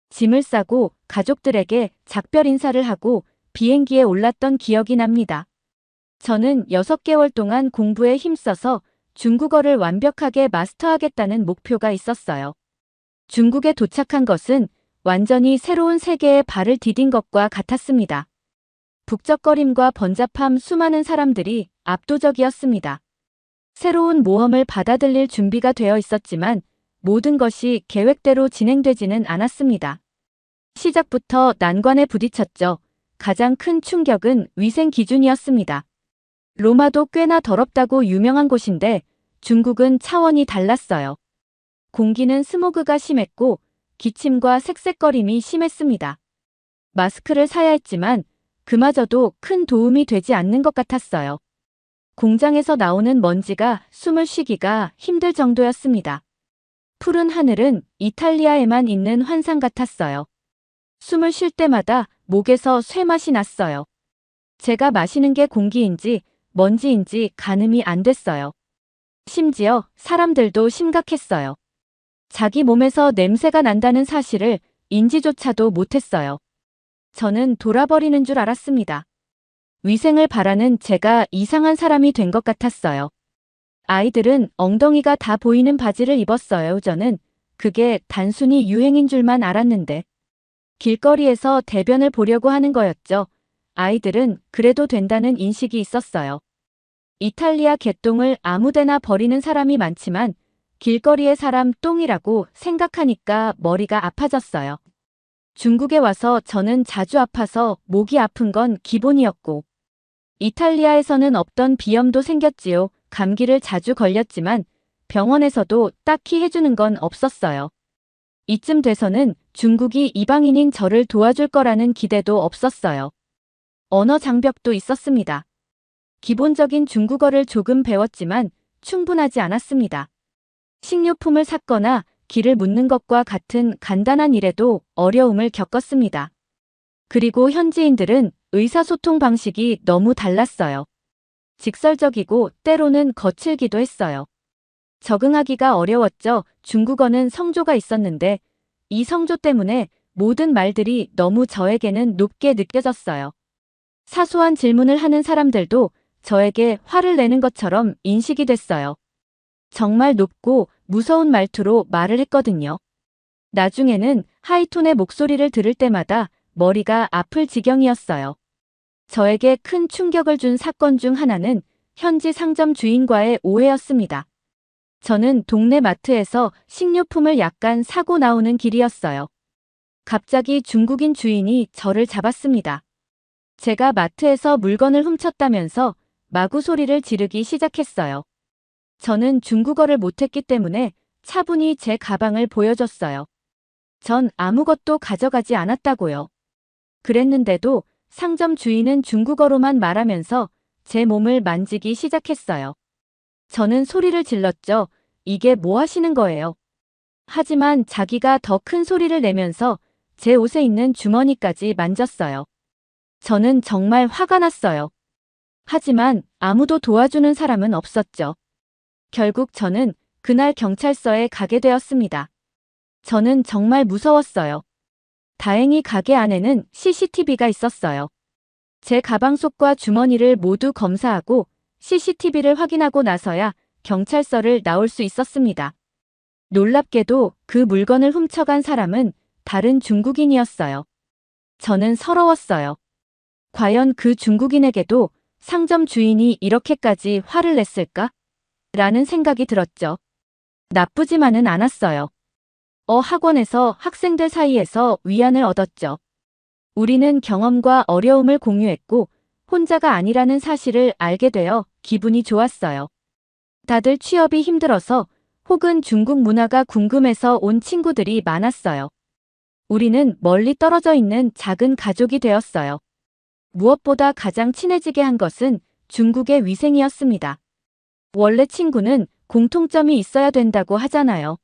짐을 싸고 가족들에게 작별 인사를 하고 비행기에 올랐던 기억이 납니다. 저는 6개월 동안 공부에 힘써서 중국어를 완벽하게 마스터하겠다는 목표가 있었어요. 중국에 도착한 것은 완전히 새로운 세계에 발을 디딘 것과 같았습니다. 북적거림과 번잡함 수많은 사람들이 압도적이었습니다. 새로운 모험을 받아들일 준비가 되어 있었지만 모든 것이 계획대로 진행되지는 않았습니다. 시작부터 난관에 부딪혔죠. 가장 큰 충격은 위생 기준이었습니다. 로마도 꽤나 더럽다고 유명한 곳인데 중국은 차원이 달랐어요. 공기는 스모그가 심했고 기침과 색색거림이 심했습니다. 마스크를 사야 했지만 그마저도 큰 도움이 되지 않는 것 같았어요. 공장에서 나오는 먼지가 숨을 쉬기가 힘들 정도였습니다. 푸른 하늘은 이탈리아에만 있는 환상 같았어요. 숨을 쉴 때마다 목에서 쇠맛이 났어요. 제가 마시는 게 공기인지 먼지인지 가늠이 안 됐어요. 심지어 사람들도 심각했어요. 자기 몸에서 냄새가 난다는 사실을 인지조차도 못했어요. 저는 돌아버리는 줄 알았습니다. 위생을 바라는 제가 이상한 사람이 된 것 같았어요. 아이들은 엉덩이가 다 보이는 바지를 입었어요. 저는 그게 단순히 유행인 줄만 알았는데. 길거리에서 대변을 보려고 하는 거였죠. 아이들은 그래도 된다는 인식이 있었어요. 이탈리아 개똥을 아무데나 버리는 사람이 많지만 길거리의 사람 똥이라고 생각하니까 머리가 아파졌어요. 중국에 와서 저는 자주 아파서 목이 아픈 건 기본이었고, 이탈리아에서는 없던 비염도 생겼지요. 감기를 자주 걸렸지만 병원에서도 딱히 해주는 건 없었어요. 이쯤 돼서는 중국이 이방인인 저를 도와줄 거라는 기대도 없었어요. 언어 장벽도 있었습니다. 기본적인 중국어를 조금 배웠지만 충분하지 않았습니다. 식료품을 샀거나 길을 묻는 것과 같은 간단한 일에도 어려움을 겪었습니다. 그리고 현지인들은 의사소통 방식이 너무 달랐어요. 직설적이고 때로는 거칠기도 했어요. 적응하기가 어려웠죠. 중국어는 성조가 있었는데 이 성조 때문에 모든 말들이 너무 저에게는 높게 느껴졌어요. 사소한 질문을 하는 사람들도 저에게 화를 내는 것처럼 인식이 됐어요. 정말 높고 무서운 말투로 말을 했거든요. 나중에는 하이톤의 목소리를 들을 때마다 머리가 아플 지경이었어요. 저에게 큰 충격을 준 사건 중 하나는 현지 상점 주인과의 오해였습니다. 저는 동네 마트에서 식료품을 약간 사고 나오는 길이었어요. 갑자기 중국인 주인이 저를 잡았습니다. 제가 마트에서 물건을 훔쳤다면서 마구 소리를 지르기 시작했어요. 저는 중국어를 못했기 때문에 차분히 제 가방을 보여줬어요. 전 아무것도 가져가지 않았다고요. 그랬는데도 상점 주인은 중국어로만 말하면서 제 몸을 만지기 시작했어요. 저는 소리를 질렀죠. 이게 뭐 하시는 거예요? 하지만 자기가 더 큰 소리를 내면서 제 옷에 있는 주머니까지 만졌어요. 저는 정말 화가 났어요. 하지만 아무도 도와주는 사람은 없었죠. 결국 저는 그날 경찰서에 가게 되었습니다. 저는 정말 무서웠어요. 다행히 가게 안에는 CCTV가 있었어요. 제 가방 속과 주머니를 모두 검사하고 CCTV를 확인하고 나서야 경찰서를 나올 수 있었습니다. 놀랍게도 그 물건을 훔쳐간 사람은 다른 중국인이었어요. 저는 서러웠어요. 과연 그 중국인에게도 상점 주인이 이렇게까지 화를 냈을까? 라는 생각이 들었죠. 나쁘지만은 않았어요. 학원에서 학생들 사이에서 위안을 얻었죠. 우리는 경험과 어려움을 공유했고 혼자가 아니라는 사실을 알게 되어 기분이 좋았어요. 다들 취업이 힘들어서 혹은 중국 문화가 궁금해서 온 친구들이 많았어요. 우리는 멀리 떨어져 있는 작은 가족이 되었어요. 무엇보다 가장 친해지게 한 것은 중국의 위생이었습니다. 원래 친구는 공통점이 있어야 된다고 하잖아요.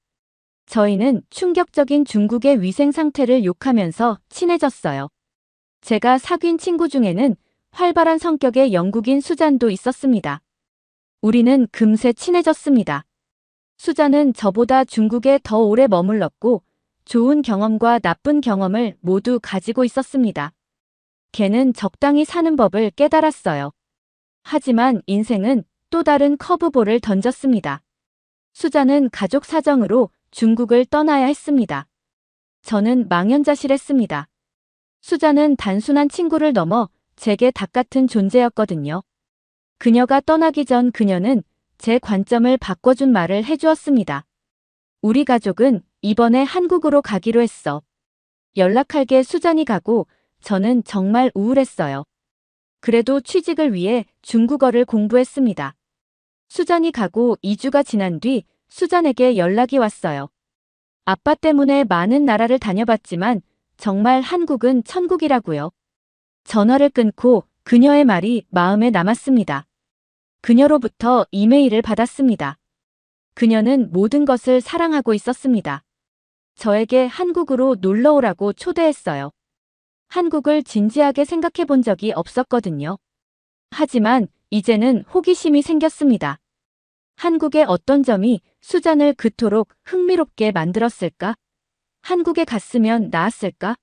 저희는 충격적인 중국의 위생 상태를 욕하면서 친해졌어요. 제가 사귄 친구 중에는 활발한 성격의 영국인 수잔도 있었습니다. 우리는 금세 친해졌습니다. 수잔은 저보다 중국에 더 오래 머물렀고 좋은 경험과 나쁜 경험을 모두 가지고 있었습니다. 걔는 적당히 사는 법을 깨달았어요. 하지만 인생은 또 다른 커브볼을 던졌습니다. 수잔은 가족 사정으로 중국을 떠나야 했습니다. 저는 망연자실했습니다. 수잔은 단순한 친구를 넘어 제게 닭 같은 존재였거든요. 그녀가 떠나기 전 그녀는 제 관점을 바꿔준 말을 해주었습니다. 우리 가족은 이번에 한국으로 가기로 했어. 연락할게. 수잔이 가고 저는 정말 우울했어요. 그래도 취직을 위해 중국어를 공부했습니다. 수잔이 가고 2주가 지난 뒤 수잔에게 연락이 왔어요. 아빠 때문에 많은 나라를 다녀봤지만 정말 한국은 천국이라고요. 전화를 끊고 그녀의 말이 마음에 남았습니다. 그녀로부터 이메일을 받았습니다. 그녀는 모든 것을 사랑하고 있었습니다. 저에게 한국으로 놀러 오라고 초대했어요. 한국을 진지하게 생각해 본 적이 없었거든요. 하지만 이제는 호기심이 생겼습니다. 한국의 어떤 점이 수잔을 그토록 흥미롭게 만들었을까? 한국에 갔으면 나았을까?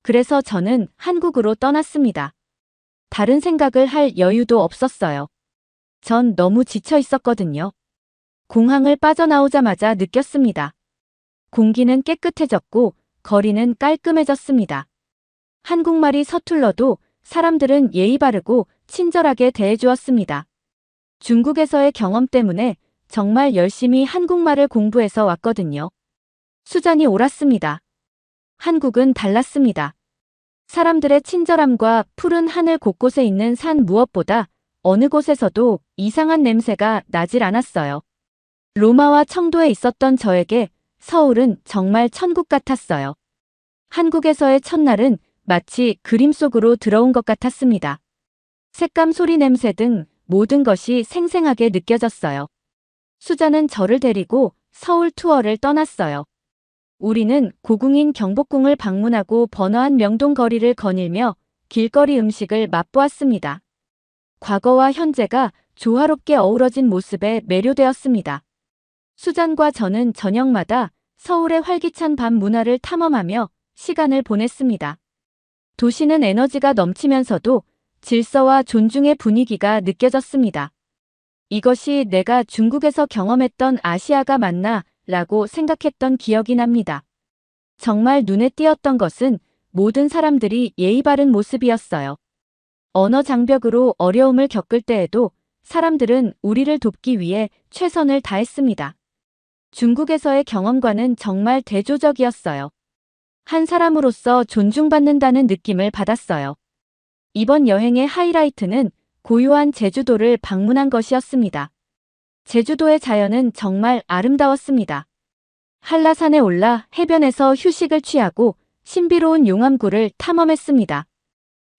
그래서 저는 한국으로 떠났습니다. 다른 생각을 할 여유도 없었어요. 전 너무 지쳐 있었거든요. 공항을 빠져나오자마자 느꼈습니다. 공기는 깨끗해졌고 거리는 깔끔해졌습니다. 한국말이 서툴러도 사람들은 예의 바르고 친절하게 대해주었습니다. 중국에서의 경험 때문에 정말 열심히 한국말을 공부해서 왔거든요. 수잔이 옳았습니다. 한국은 달랐습니다. 사람들의 친절함과 푸른 하늘 곳곳에 있는 산 무엇보다 어느 곳에서도 이상한 냄새가 나질 않았어요. 로마와 청도에 있었던 저에게 서울은 정말 천국 같았어요. 한국에서의 첫날은 마치 그림 속으로 들어온 것 같았습니다. 색감, 소리, 냄새 등 모든 것이 생생하게 느껴졌어요. 수잔은 저를 데리고 서울 투어를 떠났어요. 우리는 고궁인 경복궁을 방문하고 번화한 명동 거리를 거닐며 길거리 음식을 맛보았습니다. 과거와 현재가 조화롭게 어우러진 모습에 매료되었습니다. 수잔과 저는 저녁마다 서울의 활기찬 밤 문화를 탐험하며 시간을 보냈습니다. 도시는 에너지가 넘치면서도 질서와 존중의 분위기가 느껴졌습니다. 이것이 내가 중국에서 경험했던 아시아가 맞나 라고 생각했던 기억이 납니다. 정말 눈에 띄었던 것은 모든 사람들이 예의 바른 모습이었어요. 언어 장벽으로 어려움을 겪을 때에도 사람들은 우리를 돕기 위해 최선을 다했습니다. 중국에서의 경험과는 정말 대조적이었어요. 한 사람으로서 존중받는다는 느낌을 받았어요. 이번 여행의 하이라이트는 고요한 제주도를 방문한 것이었습니다. 제주도의 자연은 정말 아름다웠습니다. 한라산에 올라 해변에서 휴식을 취하고 신비로운 용암구를 탐험했습니다.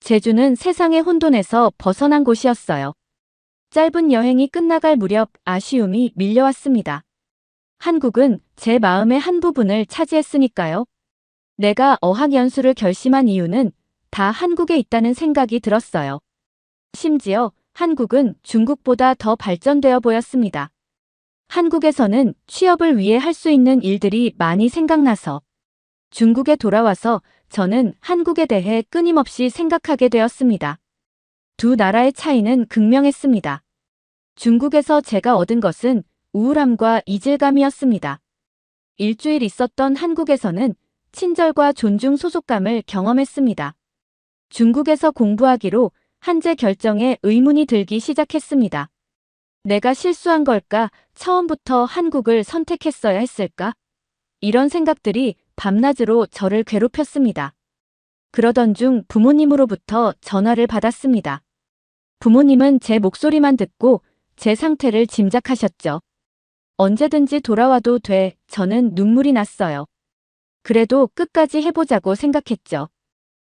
제주는 세상의 혼돈에서 벗어난 곳이었어요. 짧은 여행이 끝나갈 무렵 아쉬움이 밀려왔습니다. 한국은 제 마음의 한 부분을 차지했으니까요. 내가 어학연수를 결심한 이유는 다 한국에 있다는 생각이 들었어요. 심지어 한국은 중국보다 더 발전되어 보였습니다. 한국에서는 취업을 위해 할 수 있는 일들이 많이 생각나서 중국에 돌아와서 저는 한국에 대해 끊임없이 생각하게 되었습니다. 두 나라의 차이는 극명했습니다. 중국에서 제가 얻은 것은 우울함과 이질감이었습니다. 일주일 있었던 한국에서는 친절과 존중, 소속감을 경험했습니다. 중국에서 공부하기로 한제 결정에 의문이 들기 시작했습니다. 내가 실수한 걸까? 처음부터 한국을 선택했어야 했을까? 이런 생각들이 밤낮으로 저를 괴롭혔습니다. 그러던 중 부모님으로부터 전화를 받았습니다. 부모님은 제 목소리만 듣고 제 상태를 짐작하셨죠. 언제든지 돌아와도 돼. 저는 눈물이 났어요. 그래도 끝까지 해보자고 생각했죠.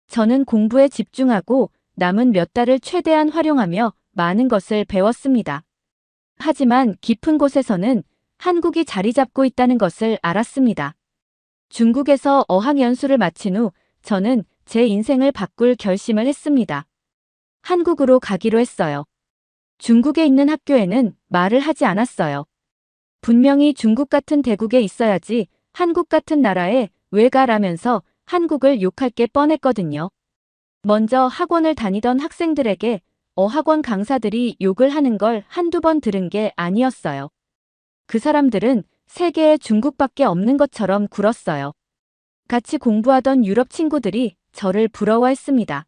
저는 공부에 집중하고 남은 몇 달을 최대한 활용하며 많은 것을 배웠습니다. 하지만 깊은 곳에서는 한국이 자리 잡고 있다는 것을 알았습니다. 중국에서 어학연수를 마친 후 저는 제 인생을 바꿀 결심을 했습니다. 한국으로 가기로 했어요. 중국에 있는 학교에는 말을 하지 않았어요. 분명히 중국 같은 대국에 있어야지 한국 같은 나라에 왜 가라면서 한국을 욕할 게 뻔했거든요. 먼저 학원을 다니던 학생들에게 어학원 강사들이 욕을 하는 걸 한두 번 들은 게 아니었어요. 그 사람들은 세계에 중국밖에 없는 것처럼 굴었어요. 같이 공부하던 유럽 친구들이 저를 부러워했습니다.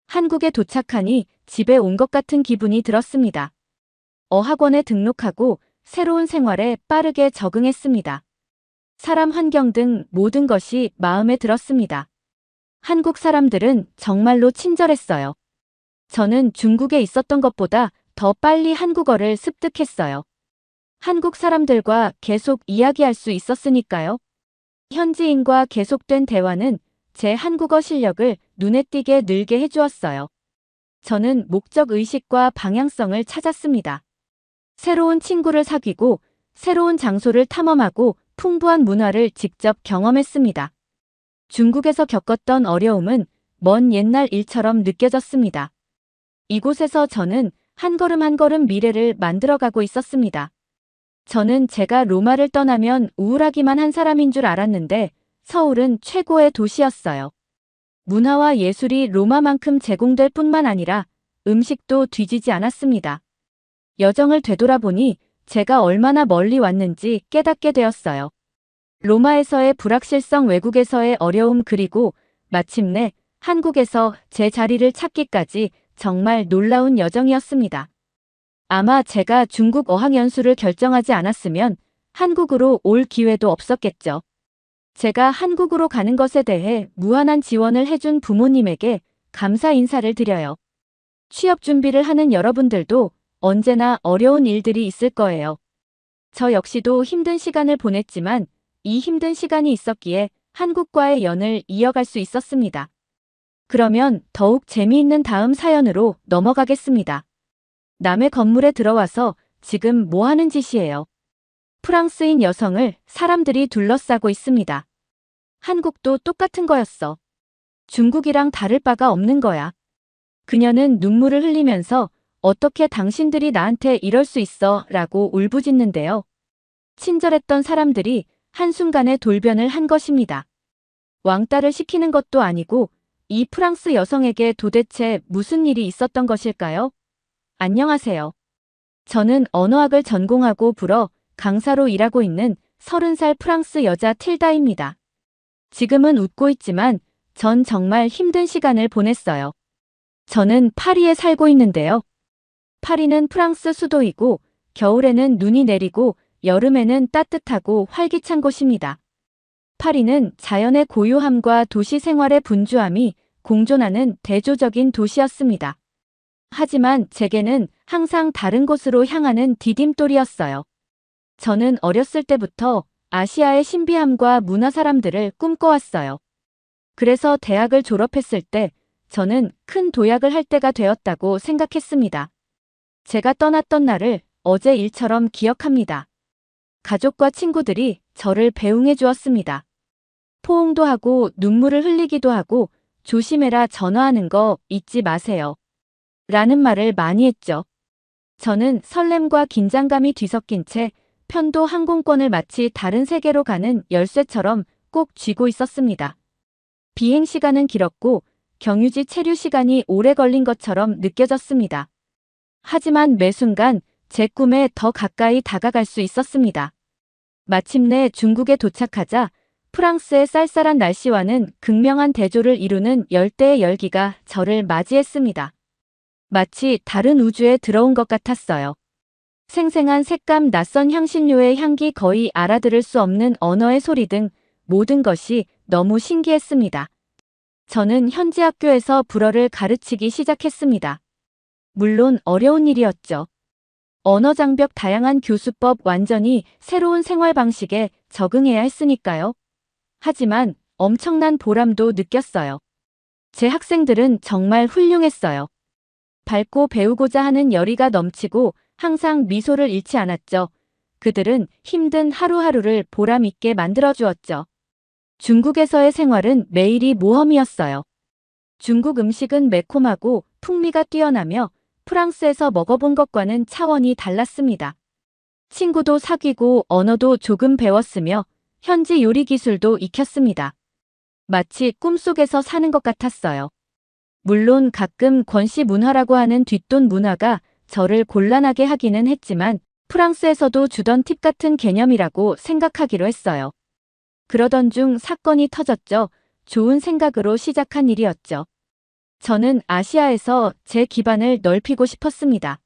한국에 도착하니 집에 온 것 같은 기분이 들었습니다. 어학원에 등록하고 새로운 생활에 빠르게 적응했습니다. 사람, 환경 등 모든 것이 마음에 들었습니다. 한국 사람들은 정말로 친절했어요. 저는 중국에 있었던 것보다 더 빨리 한국어를 습득했어요. 한국 사람들과 계속 이야기할 수 있었으니까요. 현지인과 계속된 대화는 제 한국어 실력을 눈에 띄게 늘게 해주었어요. 저는 목적 의식과 방향성을 찾았습니다. 새로운 친구를 사귀고 새로운 장소를 탐험하고 풍부한 문화를 직접 경험했습니다. 중국에서 겪었던 어려움은 먼 옛날 일처럼 느껴졌습니다. 이곳에서 저는 한 걸음 한 걸음 미래를 만들어가고 있었습니다. 저는 제가 로마를 떠나면 우울하기만 한 사람인 줄 알았는데 서울은 최고의 도시였어요. 문화와 예술이 로마만큼 제공될 뿐만 아니라 음식도 뒤지지 않았습니다. 여정을 되돌아보니 제가 얼마나 멀리 왔는지 깨닫게 되었어요. 로마에서의 불확실성, 외국에서의 어려움, 그리고 마침내 한국에서 제 자리를 찾기까지 정말 놀라운 여정이었습니다. 아마 제가 중국 어학연수를 결정하지 않았으면 한국으로 올 기회도 없었겠죠. 제가 한국으로 가는 것에 대해 무한한 지원을 해준 부모님에게 감사 인사를 드려요. 취업 준비를 하는 여러분들도 언제나 어려운 일들이 있을 거예요. 저 역시도 힘든 시간을 보냈지만 이 힘든 시간이 있었기에 한국과의 연을 이어갈 수 있었습니다. 그러면 더욱 재미있는 다음 사연으로 넘어가겠습니다. 남의 건물에 들어와서 지금 뭐 하는 짓이에요? 프랑스인 여성을 사람들이 둘러싸고 있습니다. 한국도 똑같은 거였어. 중국이랑 다를 바가 없는 거야. 그녀는 눈물을 흘리면서 어떻게 당신들이 나한테 이럴 수 있어? 라고 울부짖는데요. 친절했던 사람들이 한순간에 돌변을 한 것입니다. 왕따를 시키는 것도 아니고 이 프랑스 여성에게 도대체 무슨 일이 있었던 것일까요? 안녕하세요. 저는 언어학을 전공하고 불어 강사로 일하고 있는 30살 프랑스 여자 틸다입니다. 지금은 웃고 있지만 전 정말 힘든 시간을 보냈어요. 저는 파리에 살고 있는데요. 파리는 프랑스 수도이고 겨울에는 눈이 내리고 여름에는 따뜻하고 활기찬 곳입니다. 파리는 자연의 고요함과 도시 생활의 분주함이 공존하는 대조적인 도시였습니다. 하지만 제게는 항상 다른 곳으로 향하는 디딤돌이었어요. 저는 어렸을 때부터 아시아의 신비함과 문화 사람들을 꿈꿔왔어요. 그래서 대학을 졸업했을 때 저는 큰 도약을 할 때가 되었다고 생각했습니다. 제가 떠났던 날을 어제 일처럼 기억합니다. 가족과 친구들이 저를 배웅해 주었습니다. 포옹도 하고 눈물을 흘리기도 하고 조심해라, 전화하는 거 잊지 마세요. 라는 말을 많이 했죠. 저는 설렘과 긴장감이 뒤섞인 채 편도 항공권을 마치 다른 세계로 가는 열쇠처럼 꼭 쥐고 있었습니다. 비행 시간은 길었고 경유지 체류 시간이 오래 걸린 것처럼 느껴졌습니다. 하지만 매 순간 제 꿈에 더 가까이 다가갈 수 있었습니다. 마침내 중국에 도착하자 프랑스의 쌀쌀한 날씨와는 극명한 대조를 이루는 열대의 열기가 저를 맞이했습니다. 마치 다른 우주에 들어온 것 같았어요. 생생한 색감, 낯선 향신료의 향기, 거의 알아들을 수 없는 언어의 소리 등 모든 것이 너무 신기했습니다. 저는 현지 학교에서 불어를 가르치기 시작했습니다. 물론 어려운 일이었죠. 언어 장벽, 다양한 교수법, 완전히 새로운 생활 방식에 적응해야 했으니까요. 하지만 엄청난 보람도 느꼈어요. 제 학생들은 정말 훌륭했어요. 밝고 배우고자 하는 열의가 넘치고 항상 미소를 잃지 않았죠. 그들은 힘든 하루하루를 보람 있게 만들어주었죠. 중국에서의 생활은 매일이 모험이었어요. 중국 음식은 매콤하고 풍미가 뛰어나며 프랑스에서 먹어본 것과는 차원이 달랐습니다. 친구도 사귀고 언어도 조금 배웠으며 현지 요리 기술도 익혔습니다. 마치 꿈속에서 사는 것 같았어요. 물론 가끔 권씨 문화라고 하는 뒷돈 문화가 저를 곤란하게 하기는 했지만 프랑스에서도 주던 팁 같은 개념이라고 생각하기로 했어요. 그러던 중 사건이 터졌죠. 좋은 생각으로 시작한 일이었죠. 저는 아시아에서 제 기반을 넓히고 싶었습니다.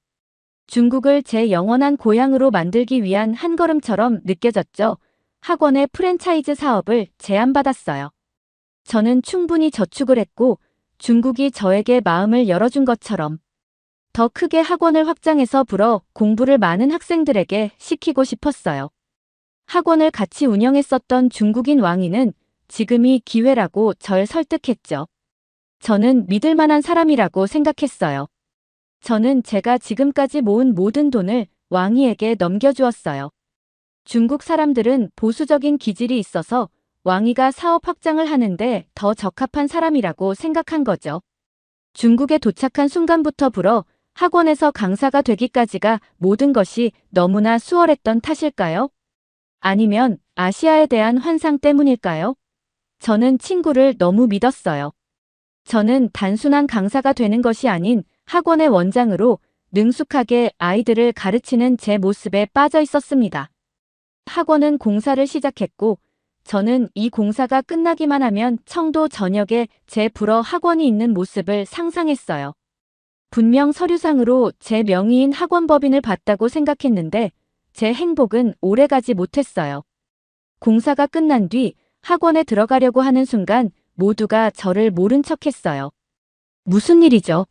중국을 제 영원한 고향으로 만들기 위한 한 걸음처럼 느껴졌죠. 학원의 프랜차이즈 사업을 제안받았어요. 저는 충분히 저축을 했고 중국이 저에게 마음을 열어준 것처럼 더 크게 학원을 확장해서 불어 공부를 많은 학생들에게 시키고 싶었어요. 학원을 같이 운영했었던 중국인 왕이는 지금이 기회라고 절 설득했죠. 저는 믿을 만한 사람이라고 생각했어요. 저는 제가 지금까지 모은 모든 돈을 왕이에게 넘겨주었어요. 중국 사람들은 보수적인 기질이 있어서 왕이가 사업 확장을 하는데 더 적합한 사람이라고 생각한 거죠. 중국에 도착한 순간부터 불어 학원에서 강사가 되기까지가 모든 것이 너무나 수월했던 탓일까요? 아니면 아시아에 대한 환상 때문일까요? 저는 친구를 너무 믿었어요. 저는 단순한 강사가 되는 것이 아닌 학원의 원장으로 능숙하게 아이들을 가르치는 제 모습에 빠져 있었습니다. 학원은 공사를 시작했고, 저는 이 공사가 끝나기만 하면 청도 전역에 제 불어 학원이 있는 모습을 상상했어요. 분명 서류상으로 제 명의인 학원법인을 봤다고 생각했는데 제 행복은 오래가지 못했어요. 공사가 끝난 뒤 학원에 들어가려고 하는 순간 모두가 저를 모른 척했어요. 무슨 일이죠?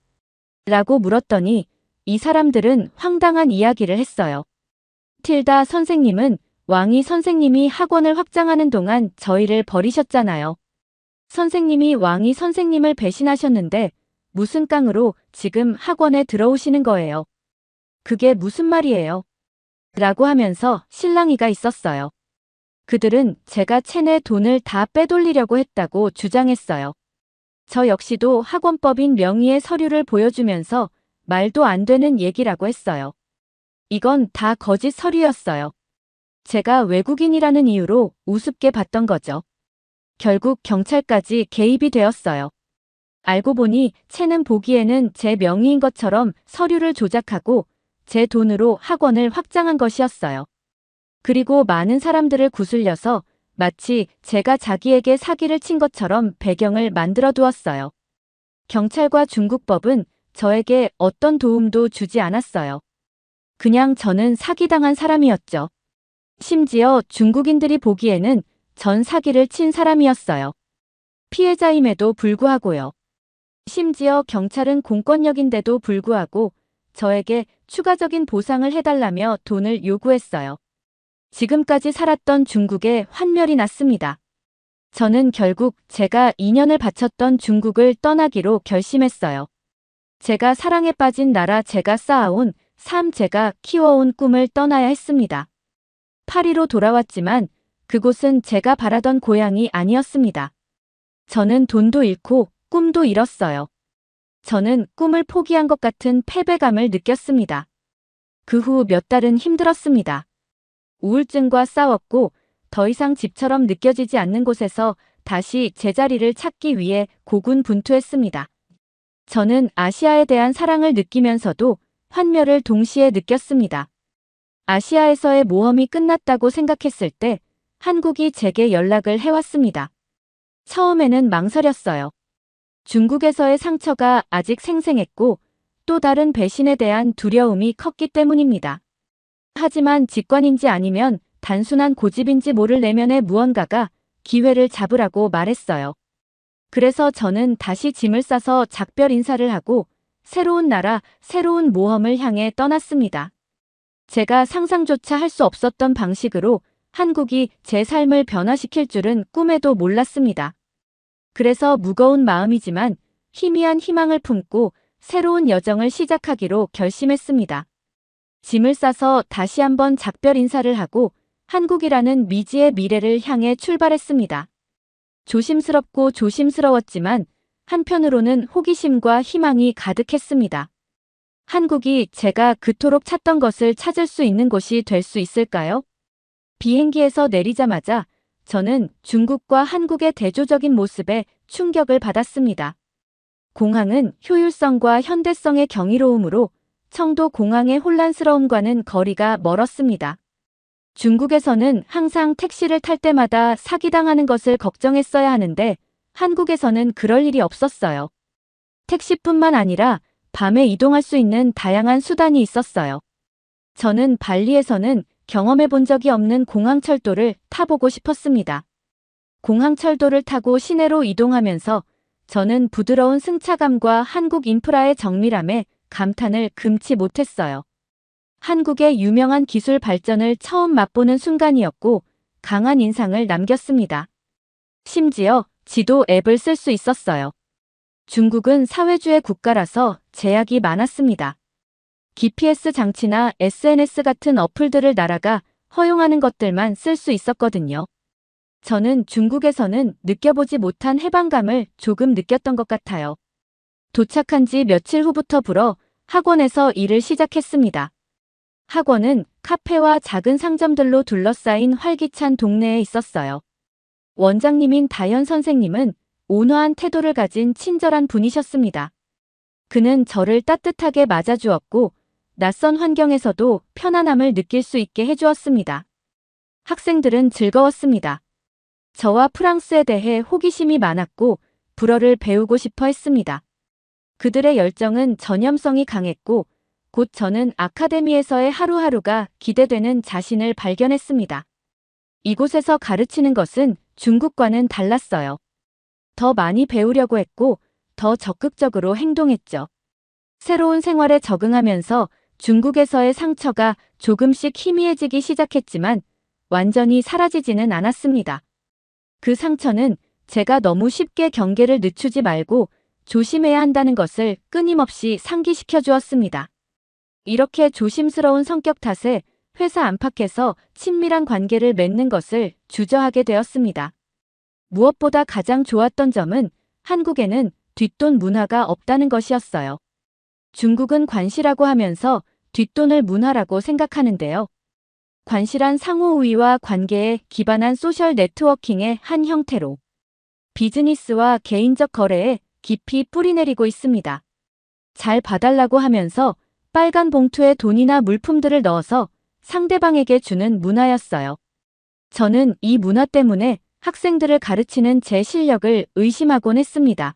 라고 물었더니 이 사람들은 황당한 이야기를 했어요. 틸다 선생님은 왕이 선생님이 학원을 확장하는 동안 저희를 버리셨잖아요. 선생님이 왕이 선생님을 배신하셨는데 무슨 깡으로 지금 학원에 들어오시는 거예요? 그게 무슨 말이에요? 라고 하면서 실랑이가 있었어요. 그들은 제가 체내 돈을 다 빼돌리려고 했다고 주장했어요. 저 역시도 학원법인 명의의 서류를 보여주면서 말도 안 되는 얘기라고 했어요. 이건 다 거짓 서류였어요. 제가 외국인이라는 이유로 우습게 봤던 거죠. 결국 경찰까지 개입이 되었어요. 알고 보니 채는 보기에는 제 명의인 것처럼 서류를 조작하고 제 돈으로 학원을 확장한 것이었어요. 그리고 많은 사람들을 구슬려서 마치 제가 자기에게 사기를 친 것처럼 배경을 만들어 두었어요. 경찰과 중국법은 저에게 어떤 도움도 주지 않았어요. 그냥 저는 사기당한 사람이었죠. 심지어 중국인들이 보기에는 전 사기를 친 사람이었어요. 피해자임에도 불구하고요. 심지어 경찰은 공권력인데도 불구하고 저에게 추가적인 보상을 해달라며 돈을 요구했어요. 지금까지 살았던 중국에 환멸이 났습니다. 저는 결국 제가 2년을 바쳤던 중국을 떠나기로 결심했어요. 제가 사랑에 빠진 나라, 제가 쌓아온 삶, 제가 키워온 꿈을 떠나야 했습니다. 파리로 돌아왔지만 그곳은 제가 바라던 고향이 아니었습니다. 저는 돈도 잃고 꿈도 잃었어요. 저는 꿈을 포기한 것 같은 패배감을 느꼈습니다. 그 후 몇 달은 힘들었습니다. 우울증과 싸웠고 더 이상 집처럼 느껴지지 않는 곳에서 다시 제자리를 찾기 위해 고군분투했습니다. 저는 아시아에 대한 사랑을 느끼면서도 환멸을 동시에 느꼈습니다. 아시아에서의 모험이 끝났다고 생각했을 때 한국이 제게 연락을 해왔습니다. 처음에는 망설였어요. 중국에서의 상처가 아직 생생했고 또 다른 배신에 대한 두려움이 컸기 때문입니다. 하지만 직관인지 아니면 단순한 고집인지 모를 내면의 무언가가 기회를 잡으라고 말했어요. 그래서 저는 다시 짐을 싸서 작별 인사를 하고 새로운 나라, 새로운 모험을 향해 떠났습니다. 제가 상상조차 할 수 없었던 방식으로 한국이 제 삶을 변화시킬 줄은 꿈에도 몰랐습니다. 그래서 무거운 마음이지만 희미한 희망을 품고 새로운 여정을 시작하기로 결심했습니다. 짐을 싸서 다시 한번 작별 인사를 하고 한국이라는 미지의 미래를 향해 출발했습니다. 조심스럽고 조심스러웠지만 한편으로는 호기심과 희망이 가득했습니다. 한국이 제가 그토록 찾던 것을 찾을 수 있는 곳이 될 수 있을까요? 비행기에서 내리자마자 저는 중국과 한국의 대조적인 모습에 충격을 받았습니다. 공항은 효율성과 현대성의 경이로움으로 청도 공항의 혼란스러움과는 거리가 멀었습니다. 중국에서는 항상 택시를 탈 때마다 사기당하는 것을 걱정했어야 하는데 한국에서는 그럴 일이 없었어요. 택시뿐만 아니라 밤에 이동할 수 있는 다양한 수단이 있었어요. 저는 발리에서는 경험해 본 적이 없는 공항철도를 타보고 싶었습니다. 공항철도를 타고 시내로 이동하면서 저는 부드러운 승차감과 한국 인프라의 정밀함에 감탄을 금치 못했어요. 한국의 유명한 기술 발전을 처음 맛보는 순간이었고 강한 인상을 남겼습니다. 심지어 지도 앱을 쓸 수 있었어요. 중국은 사회주의 국가라서 제약이 많았습니다. GPS 장치나 SNS 같은 어플들을 나라가 허용하는 것들만 쓸 수 있었거든요. 저는 중국에서는 느껴보지 못한 해방감을 조금 느꼈던 것 같아요. 도착한 지 며칠 후부터 불어 학원에서 일을 시작했습니다. 학원은 카페와 작은 상점들로 둘러싸인 활기찬 동네에 있었어요. 원장님인 다현 선생님은 온화한 태도를 가진 친절한 분이셨습니다. 그는 저를 따뜻하게 맞아주었고 낯선 환경에서도 편안함을 느낄 수 있게 해주었습니다. 학생들은 즐거웠습니다. 저와 프랑스에 대해 호기심이 많았고 불어를 배우고 싶어 했습니다. 그들의 열정은 전염성이 강했고 곧 저는 아카데미에서의 하루하루가 기대되는 자신을 발견했습니다. 이곳에서 가르치는 것은 중국과는 달랐어요. 더 많이 배우려고 했고 더 적극적으로 행동했죠. 새로운 생활에 적응하면서 중국에서의 상처가 조금씩 희미해지기 시작했지만 완전히 사라지지는 않았습니다. 그 상처는 제가 너무 쉽게 경계를 늦추지 말고 조심해야 한다는 것을 끊임없이 상기시켜 주었습니다. 이렇게 조심스러운 성격 탓에 회사 안팎에서 친밀한 관계를 맺는 것을 주저하게 되었습니다. 무엇보다 가장 좋았던 점은 한국에는 뒷돈 문화가 없다는 것이었어요. 중국은 관시라고 하면서 뒷돈을 문화라고 생각하는데요. 관시란 상호 우위와 관계에 기반한 소셜 네트워킹의 한 형태로 비즈니스와 개인적 거래에 깊이 뿌리내리고 있습니다. 잘 봐달라고 하면서 빨간 봉투에 돈이나 물품들을 넣어서 상대방에게 주는 문화였어요. 저는 이 문화 때문에 학생들을 가르치는 제 실력을 의심하곤 했습니다.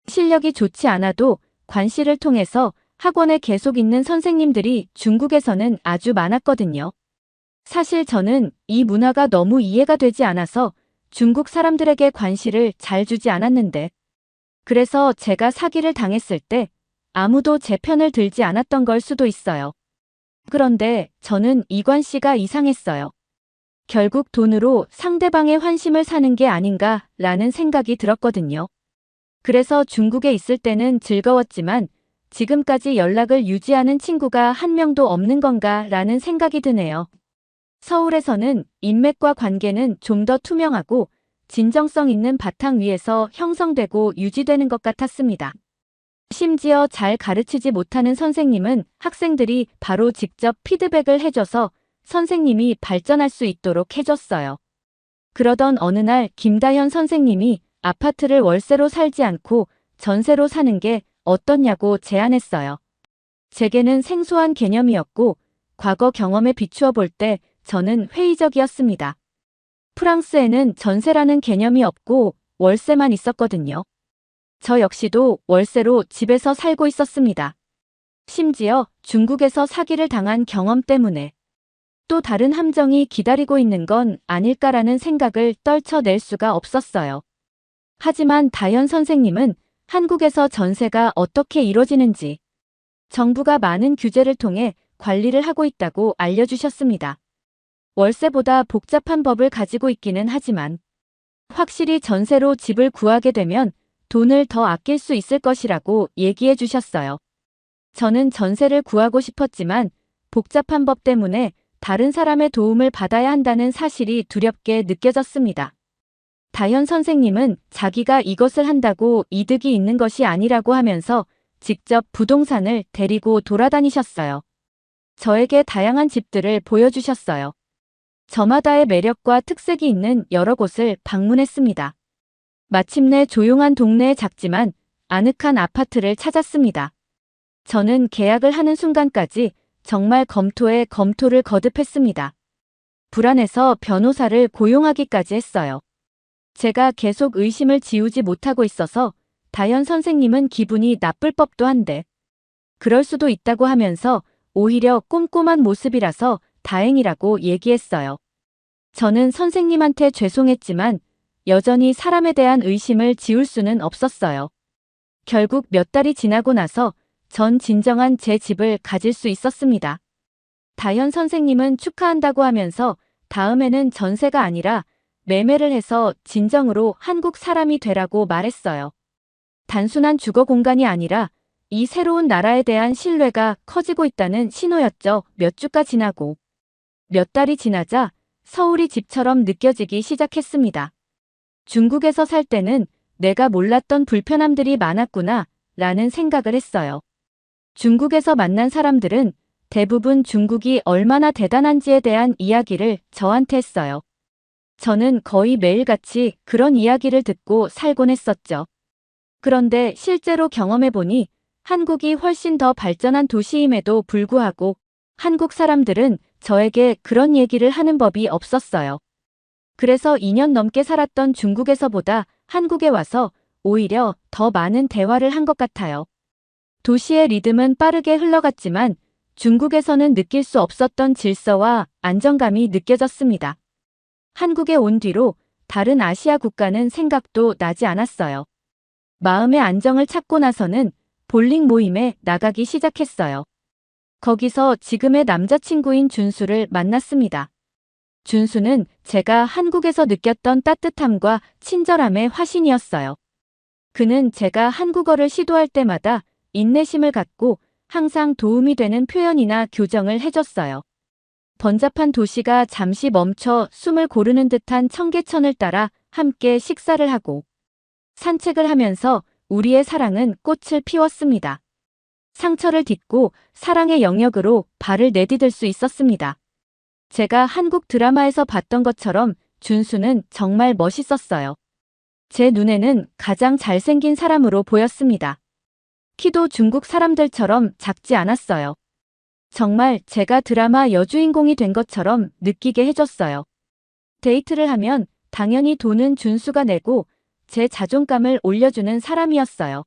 실력이 좋지 않아도 관시를 통해서 학원에 계속 있는 선생님들이 중국에서는 아주 많았거든요. 사실 저는 이 문화가 너무 이해가 되지 않아서 중국 사람들에게 관시를 잘 주지 않았는데, 그래서 제가 사기를 당했을 때 아무도 제 편을 들지 않았던 걸 수도 있어요. 그런데 저는 이 관시가 이상했어요. 결국 돈으로 상대방의 환심을 사는 게 아닌가라는 생각이 들었거든요. 그래서 중국에 있을 때는 즐거웠지만 지금까지 연락을 유지하는 친구가 한 명도 없는 건가라는 생각이 드네요. 서울에서는 인맥과 관계는 좀 더 투명하고 진정성 있는 바탕 위에서 형성되고 유지되는 것 같았습니다. 심지어 잘 가르치지 못하는 선생님은 학생들이 바로 직접 피드백을 해줘서 선생님이 발전할 수 있도록 해줬어요. 그러던 어느 날 김다현 선생님이 아파트를 월세로 살지 않고 전세로 사는 게 어떻냐고 제안했어요. 제게는 생소한 개념이었고 과거 경험에 비추어 볼 때 저는 회의적이었습니다. 프랑스에는 전세라는 개념이 없고 월세만 있었거든요. 저 역시도 월세로 집에서 살고 있었습니다. 심지어 중국에서 사기를 당한 경험 때문에 또 다른 함정이 기다리고 있는 건 아닐까라는 생각을 떨쳐낼 수가 없었어요. 하지만 다현 선생님은 한국에서 전세가 어떻게 이루어지는지 정부가 많은 규제를 통해 관리를 하고 있다고 알려주셨습니다. 월세보다 복잡한 법을 가지고 있기는 하지만 확실히 전세로 집을 구하게 되면 돈을 더 아낄 수 있을 것이라고 얘기해 주셨어요. 저는 전세를 구하고 싶었지만 복잡한 법 때문에 다른 사람의 도움을 받아야 한다는 사실이 두렵게 느껴졌습니다. 다현 선생님은 자기가 이것을 한다고 이득이 있는 것이 아니라고 하면서 직접 부동산을 데리고 돌아다니셨어요. 저에게 다양한 집들을 보여주셨어요. 저마다의 매력과 특색이 있는 여러 곳을 방문했습니다. 마침내 조용한 동네의 작지만 아늑한 아파트를 찾았습니다. 저는 계약을 하는 순간까지 정말 검토에 검토를 거듭했습니다. 불안해서 변호사를 고용하기까지 했어요. 제가 계속 의심을 지우지 못하고 있어서 다현 선생님은 기분이 나쁠 법도 한데 그럴 수도 있다고 하면서 오히려 꼼꼼한 모습이라서 다행이라고 얘기했어요. 저는 선생님한테 죄송했지만 여전히 사람에 대한 의심을 지울 수는 없었어요. 결국 몇 달이 지나고 나서 전 진정한 제 집을 가질 수 있었습니다. 다현 선생님은 축하한다고 하면서 다음에는 전세가 아니라 매매를 해서 진정으로 한국 사람이 되라고 말했어요. 단순한 주거 공간이 아니라 이 새로운 나라에 대한 신뢰가 커지고 있다는 신호였죠. 몇 주가 지나고 몇 달이 지나자 서울이 집처럼 느껴지기 시작했습니다. 중국에서 살 때는 내가 몰랐던 불편함들이 많았구나 라는 생각을 했어요. 중국에서 만난 사람들은 대부분 중국이 얼마나 대단한지에 대한 이야기를 저한테 했어요. 저는 거의 매일같이 그런 이야기를 듣고 살곤 했었죠. 그런데 실제로 경험해보니 한국이 훨씬 더 발전한 도시임에도 불구하고 한국 사람들은 저에게 그런 얘기를 하는 법이 없었어요. 그래서 2년 넘게 살았던 중국에서보다 한국에 와서 오히려 더 많은 대화를 한 것 같아요. 도시의 리듬은 빠르게 흘러갔지만 중국에서는 느낄 수 없었던 질서와 안정감이 느껴졌습니다. 한국에 온 뒤로 다른 아시아 국가는 생각도 나지 않았어요. 마음의 안정을 찾고 나서는 볼링 모임에 나가기 시작했어요. 거기서 지금의 남자친구인 준수를 만났습니다. 준수는 제가 한국에서 느꼈던 따뜻함과 친절함의 화신이었어요. 그는 제가 한국어를 시도할 때마다 인내심을 갖고 항상 도움이 되는 표현이나 교정을 해줬어요. 번잡한 도시가 잠시 멈춰 숨을 고르는 듯한 청계천을 따라 함께 식사를 하고 산책을 하면서 우리의 사랑은 꽃을 피웠습니다. 상처를 딛고 사랑의 영역으로 발을 내디딜 수 있었습니다. 제가 한국 드라마에서 봤던 것처럼 준수는 정말 멋있었어요. 제 눈에는 가장 잘생긴 사람으로 보였습니다. 키도 중국 사람들처럼 작지 않았어요. 정말 제가 드라마 여주인공이 된 것처럼 느끼게 해줬어요. 데이트를 하면 당연히 돈은 준수가 내고 제 자존감을 올려주는 사람이었어요.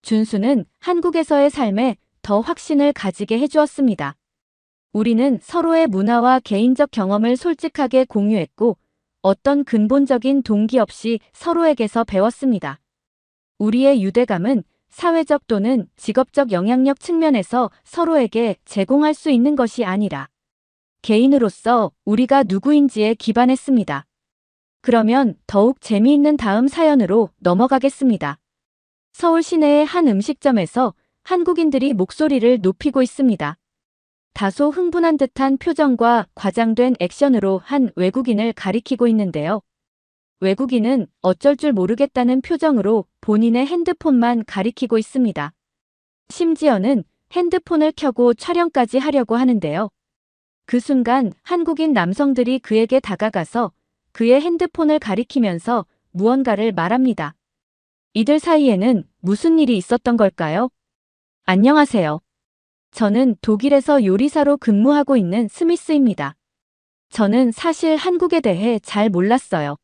준수는 한국에서의 삶에 더 확신을 가지게 해주었습니다. 우리는 서로의 문화와 개인적 경험을 솔직하게 공유했고 어떤 근본적인 동기 없이 서로에게서 배웠습니다. 우리의 유대감은 사회적 또는 직업적 영향력 측면에서 서로에게 제공할 수 있는 것이 아니라 개인으로서 우리가 누구인지에 기반했습니다. 그러면 더욱 재미있는 다음 사연으로 넘어가겠습니다. 서울 시내의 한 음식점에서 한국인들이 목소리를 높이고 있습니다. 다소 흥분한 듯한 표정과 과장된 액션으로 한 외국인을 가리키고 있는데요. 외국인은 어쩔 줄 모르겠다는 표정으로 본인의 핸드폰만 가리키고 있습니다. 심지어는 핸드폰을 켜고 촬영까지 하려고 하는데요. 그 순간 한국인 남성들이 그에게 다가가서 그의 핸드폰을 가리키면서 무언가를 말합니다. 이들 사이에는 무슨 일이 있었던 걸까요? 안녕하세요. 저는 독일에서 요리사로 근무하고 있는 스미스입니다. 저는 사실 한국에 대해 잘 몰랐어요.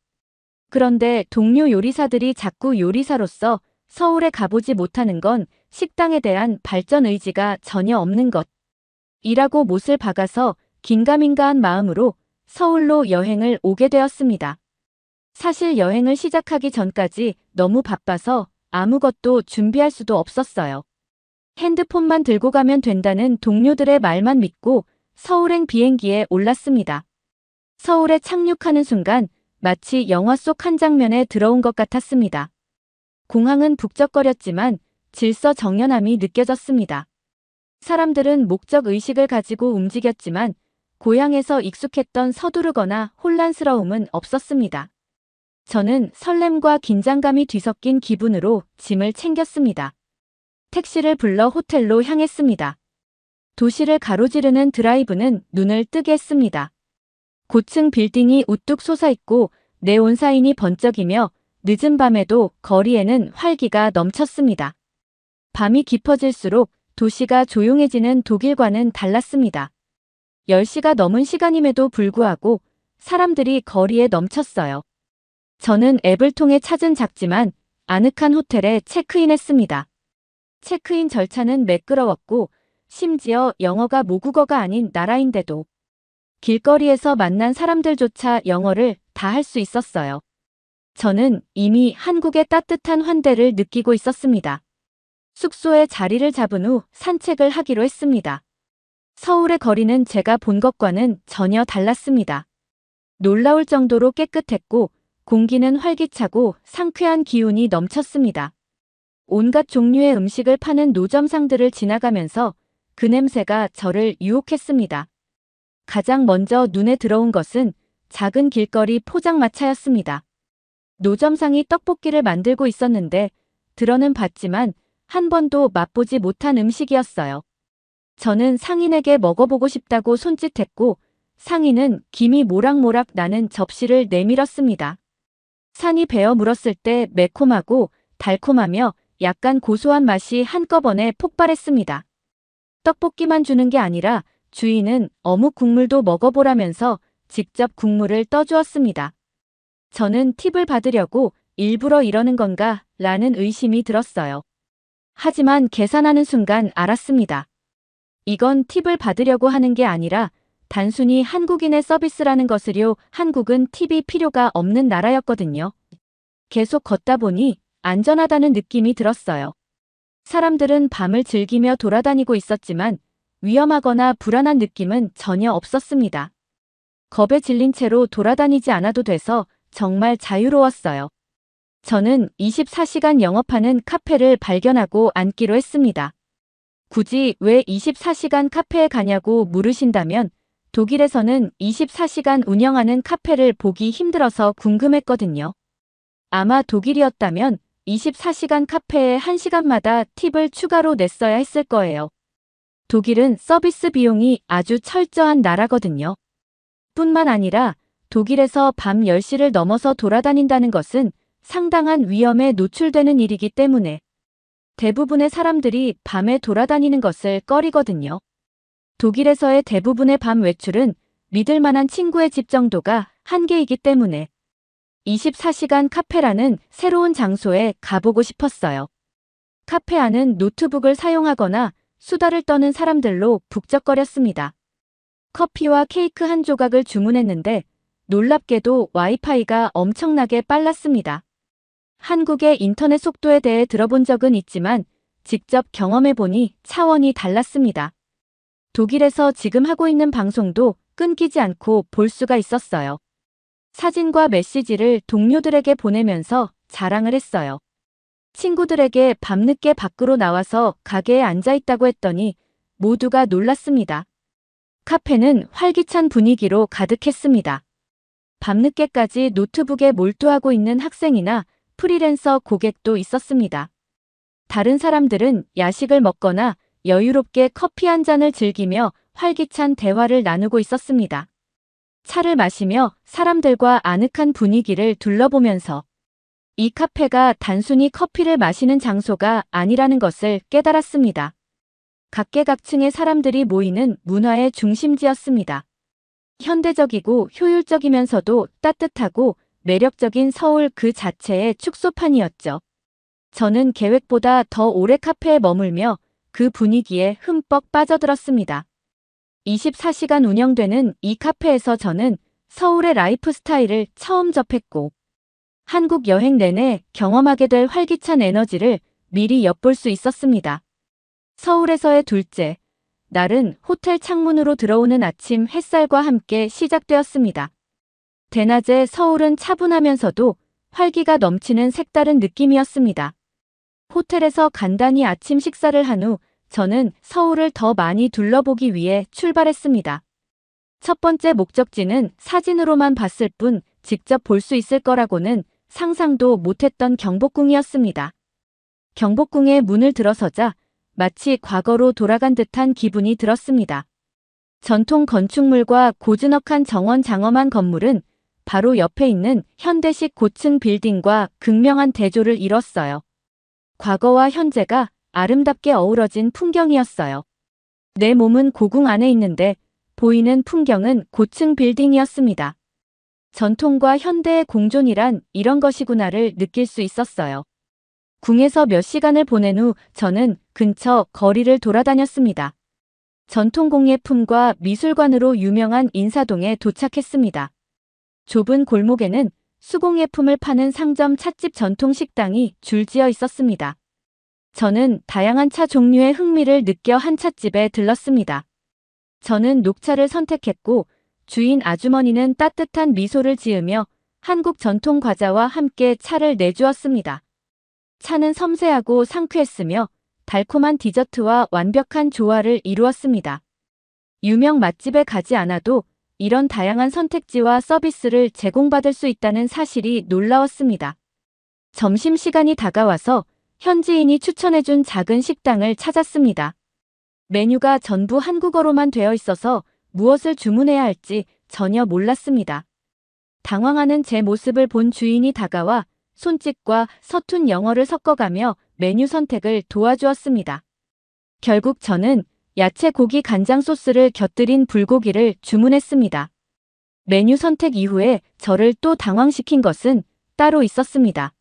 그런데 동료 요리사들이 자꾸 요리사로서 서울에 가보지 못하는 건 식당에 대한 발전 의지가 전혀 없는 것. 이라고 못을 박아서 긴가민가한 마음으로 서울로 여행을 오게 되었습니다. 사실 여행을 시작하기 전까지 너무 바빠서 아무것도 준비할 수도 없었어요. 핸드폰만 들고 가면 된다는 동료들의 말만 믿고 서울행 비행기에 올랐습니다. 서울에 착륙하는 순간 마치 영화 속 한 장면에 들어온 것 같았습니다. 공항은 북적거렸지만 질서정연함이 느껴졌습니다. 사람들은 목적 의식을 가지고 움직였지만 고향에서 익숙했던 서두르거나 혼란스러움은 없었습니다. 저는 설렘과 긴장감이 뒤섞인 기분으로 짐을 챙겼습니다. 택시를 불러 호텔로 향했습니다. 도시를 가로지르는 드라이브는 눈을 뜨게 했습니다. 고층 빌딩이 우뚝 솟아있고 네온 사인이 번쩍이며 늦은 밤에도 거리에는 활기가 넘쳤습니다. 밤이 깊어질수록 도시가 조용해지는 독일과는 달랐습니다. 10시가 넘은 시간임에도 불구하고 사람들이 거리에 넘쳤어요. 저는 앱을 통해 찾은 작지만 아늑한 호텔에 체크인했습니다. 체크인 절차는 매끄러웠고 심지어 영어가 모국어가 아닌 나라인데도 길거리에서 만난 사람들조차 영어를 다 할 수 있었어요. 저는 이미 한국의 따뜻한 환대를 느끼고 있었습니다. 숙소에 자리를 잡은 후 산책을 하기로 했습니다. 서울의 거리는 제가 본 것과는 전혀 달랐습니다. 놀라울 정도로 깨끗했고 공기는 활기차고 상쾌한 기운이 넘쳤습니다. 온갖 종류의 음식을 파는 노점상들을 지나가면서 그 냄새가 저를 유혹했습니다. 가장 먼저 눈에 들어온 것은 작은 길거리 포장마차였습니다. 노점상이 떡볶이를 만들고 있었는데 들어는 봤지만 한 번도 맛보지 못한 음식이었어요. 저는 상인에게 먹어보고 싶다고 손짓했고 상인은 김이 모락모락 나는 접시를 내밀었습니다. 산이 베어 물었을 때 매콤하고 달콤하며 약간 고소한 맛이 한꺼번에 폭발했습니다. 떡볶이만 주는 게 아니라 주인은 어묵 국물도 먹어보라면서 직접 국물을 떠주었습니다. 저는 팁을 받으려고 일부러 이러는 건가 라는 의심이 들었어요. 하지만 계산하는 순간 알았습니다. 이건 팁을 받으려고 하는 게 아니라 단순히 한국인의 서비스라는 것을요. 한국은 팁이 필요가 없는 나라였거든요. 계속 걷다 보니 안전하다는 느낌이 들었어요. 사람들은 밤을 즐기며 돌아다니고 있었지만 위험하거나 불안한 느낌은 전혀 없었습니다. 겁에 질린 채로 돌아다니지 않아도 돼서 정말 자유로웠어요. 저는 24시간 영업하는 카페를 발견하고 앉기로 했습니다. 굳이 왜 24시간 카페에 가냐고 물으신다면 독일에서는 24시간 운영하는 카페를 보기 힘들어서 궁금했거든요. 아마 독일이었다면 24시간 카페에 1시간마다 팁을 추가로 냈어야 했을 거예요. 독일은 서비스 비용이 아주 철저한 나라거든요. 뿐만 아니라 독일에서 밤 10시를 넘어서 돌아다닌다는 것은 상당한 위험에 노출되는 일이기 때문에 대부분의 사람들이 밤에 돌아다니는 것을 꺼리거든요. 독일에서의 대부분의 밤 외출은 믿을 만한 친구의 집 정도가 한계이기 때문에 24시간 카페라는 새로운 장소에 가보고 싶었어요. 카페 안은 노트북을 사용하거나 수다를 떠는 사람들로 북적거렸습니다. 커피와 케이크 한 조각을 주문했는데 놀랍게도 와이파이가 엄청나게 빨랐습니다. 한국의 인터넷 속도에 대해 들어본 적은 있지만 직접 경험해보니 차원이 달랐습니다. 독일에서 지금 하고 있는 방송도 끊기지 않고 볼 수가 있었어요. 사진과 메시지를 동료들에게 보내면서 자랑을 했어요. 친구들에게 밤늦게 밖으로 나와서 가게에 앉아 있다고 했더니 모두가 놀랐습니다. 카페는 활기찬 분위기로 가득했습니다. 밤늦게까지 노트북에 몰두하고 있는 학생이나 프리랜서 고객도 있었습니다. 다른 사람들은 야식을 먹거나 여유롭게 커피 한 잔을 즐기며 활기찬 대화를 나누고 있었습니다. 차를 마시며 사람들과 아늑한 분위기를 둘러보면서 이 카페가 단순히 커피를 마시는 장소가 아니라는 것을 깨달았습니다. 각계각층의 사람들이 모이는 문화의 중심지였습니다. 현대적이고 효율적이면서도 따뜻하고 매력적인 서울 그 자체의 축소판이었죠. 저는 계획보다 더 오래 카페에 머물며 그 분위기에 흠뻑 빠져들었습니다. 24시간 운영되는 이 카페에서 저는 서울의 라이프 스타일을 처음 접했고 한국 여행 내내 경험하게 될 활기찬 에너지를 미리 엿볼 수 있었습니다. 서울에서의 둘째 날은 호텔 창문으로 들어오는 아침 햇살과 함께 시작되었습니다. 대낮에 서울은 차분하면서도 활기가 넘치는 색다른 느낌이었습니다. 호텔에서 간단히 아침 식사를 한 후 저는 서울을 더 많이 둘러보기 위해 출발했습니다. 첫 번째 목적지는 사진으로만 봤을 뿐 직접 볼 수 있을 거라고는 상상도 못했던 경복궁이었습니다. 경복궁의 문을 들어서자 마치 과거로 돌아간 듯한 기분이 들었습니다. 전통 건축물과 고즈넉한 정원 장엄한 건물은 바로 옆에 있는 현대식 고층 빌딩과 극명한 대조를 이뤘어요. 과거와 현재가 아름답게 어우러진 풍경이었어요. 내 몸은 고궁 안에 있는데 보이는 풍경은 고층 빌딩이었습니다. 전통과 현대의 공존이란 이런 것이구나를 느낄 수 있었어요. 궁에서 몇 시간을 보낸 후 저는 근처 거리를 돌아다녔습니다. 전통工业품과 미술관으로 유명한 인사동에 도착했습니다. 좁은 골목에는 수공예품을 파는 상점 찻집 전통식당이 줄지어 있었습니다. 저는 다양한 차 종류의 흥미를 느껴 한 찻집에 들렀습니다. 저는 녹차를 선택했고 주인 아주머니는 따뜻한 미소를 지으며 한국 전통 과자와 함께 차를 내주었습니다. 차는 섬세하고 상쾌했으며 달콤한 디저트와 완벽한 조화를 이루었습니다. 유명 맛집에 가지 않아도 이런 다양한 선택지와 서비스를 제공받을 수 있다는 사실이 놀라웠습니다. 점심시간이 다가와서 현지인이 추천해준 작은 식당을 찾았습니다. 메뉴가 전부 한국어로만 되어 있어서 무엇을 주문해야 할지 전혀 몰랐습니다. 당황하는 제 모습을 본 주인이 다가와 손짓과 서툰 영어를 섞어가며 메뉴 선택을 도와주었습니다. 결국 저는 야채 고기 간장 소스를 곁들인 불고기를 주문했습니다. 메뉴 선택 이후에 저를 또 당황시킨 것은 따로 있었습니다.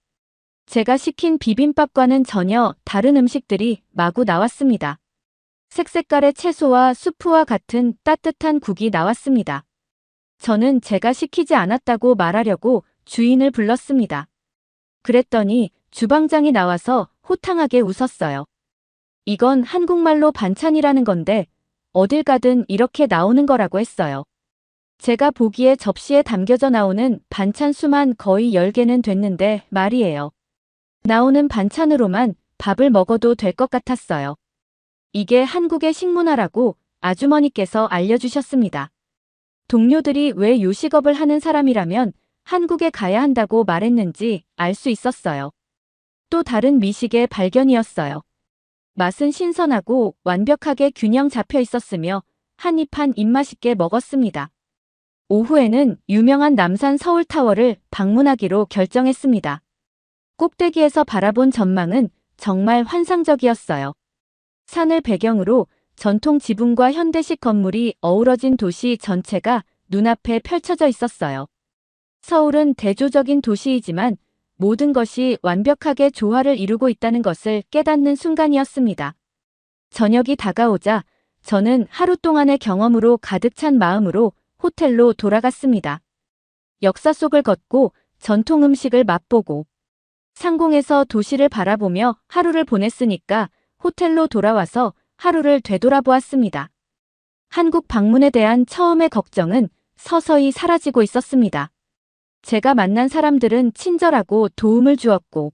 제가 시킨 비빔밥과는 전혀 다른 음식들이 마구 나왔습니다. 색색깔의 채소와 수프와 같은 따뜻한 국이 나왔습니다. 저는 제가 시키지 않았다고 말하려고 주인을 불렀습니다. 그랬더니 주방장이 나와서 호탕하게 웃었어요. 이건 한국말로 반찬이라는 건데 어딜 가든 이렇게 나오는 거라고 했어요. 제가 보기에 접시에 담겨져 나오는 반찬 수만 거의 10개는 됐는데 말이에요. 나오는 반찬으로만 밥을 먹어도 될 것 같았어요. 이게 한국의 식문화라고 아주머니께서 알려주셨습니다. 동료들이 왜 요식업을 하는 사람이라면 한국에 가야 한다고 말했는지 알 수 있었어요. 또 다른 미식의 발견이었어요. 맛은 신선하고 완벽하게 균형 잡혀 있었으며 한 입 한 입맛있게 먹었습니다. 오후에는 유명한 남산 서울타워를 방문하기로 결정했습니다. 꼭대기에서 바라본 전망은 정말 환상적이었어요. 산을 배경으로 전통 지붕과 현대식 건물이 어우러진 도시 전체가 눈앞에 펼쳐져 있었어요. 서울은 대조적인 도시이지만 모든 것이 완벽하게 조화를 이루고 있다는 것을 깨닫는 순간이었습니다. 저녁이 다가오자 저는 하루 동안의 경험으로 가득 찬 마음으로 호텔로 돌아갔습니다. 역사 속을 걷고 전통 음식을 맛보고 상공에서 도시를 바라보며 하루를 보냈으니까 호텔로 돌아와서 하루를 되돌아보았습니다. 한국 방문에 대한 처음의 걱정은 서서히 사라지고 있었습니다. 제가 만난 사람들은 친절하고 도움을 주었고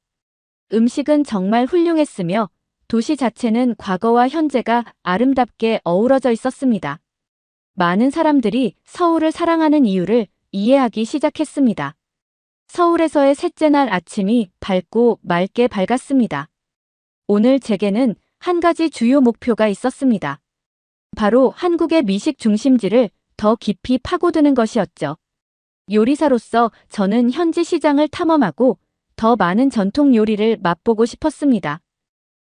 음식은 정말 훌륭했으며 도시 자체는 과거와 현재가 아름답게 어우러져 있었습니다. 많은 사람들이 서울을 사랑하는 이유를 이해하기 시작했습니다. 서울에서의 셋째 날 아침이 밝고 맑게 밝았습니다. 오늘 제게는 한 가지 주요 목표가 있었습니다. 바로 한국의 미식 중심지를 더 깊이 파고드는 것이었죠. 요리사로서 저는 현지 시장을 탐험하고 더 많은 전통 요리를 맛보고 싶었습니다.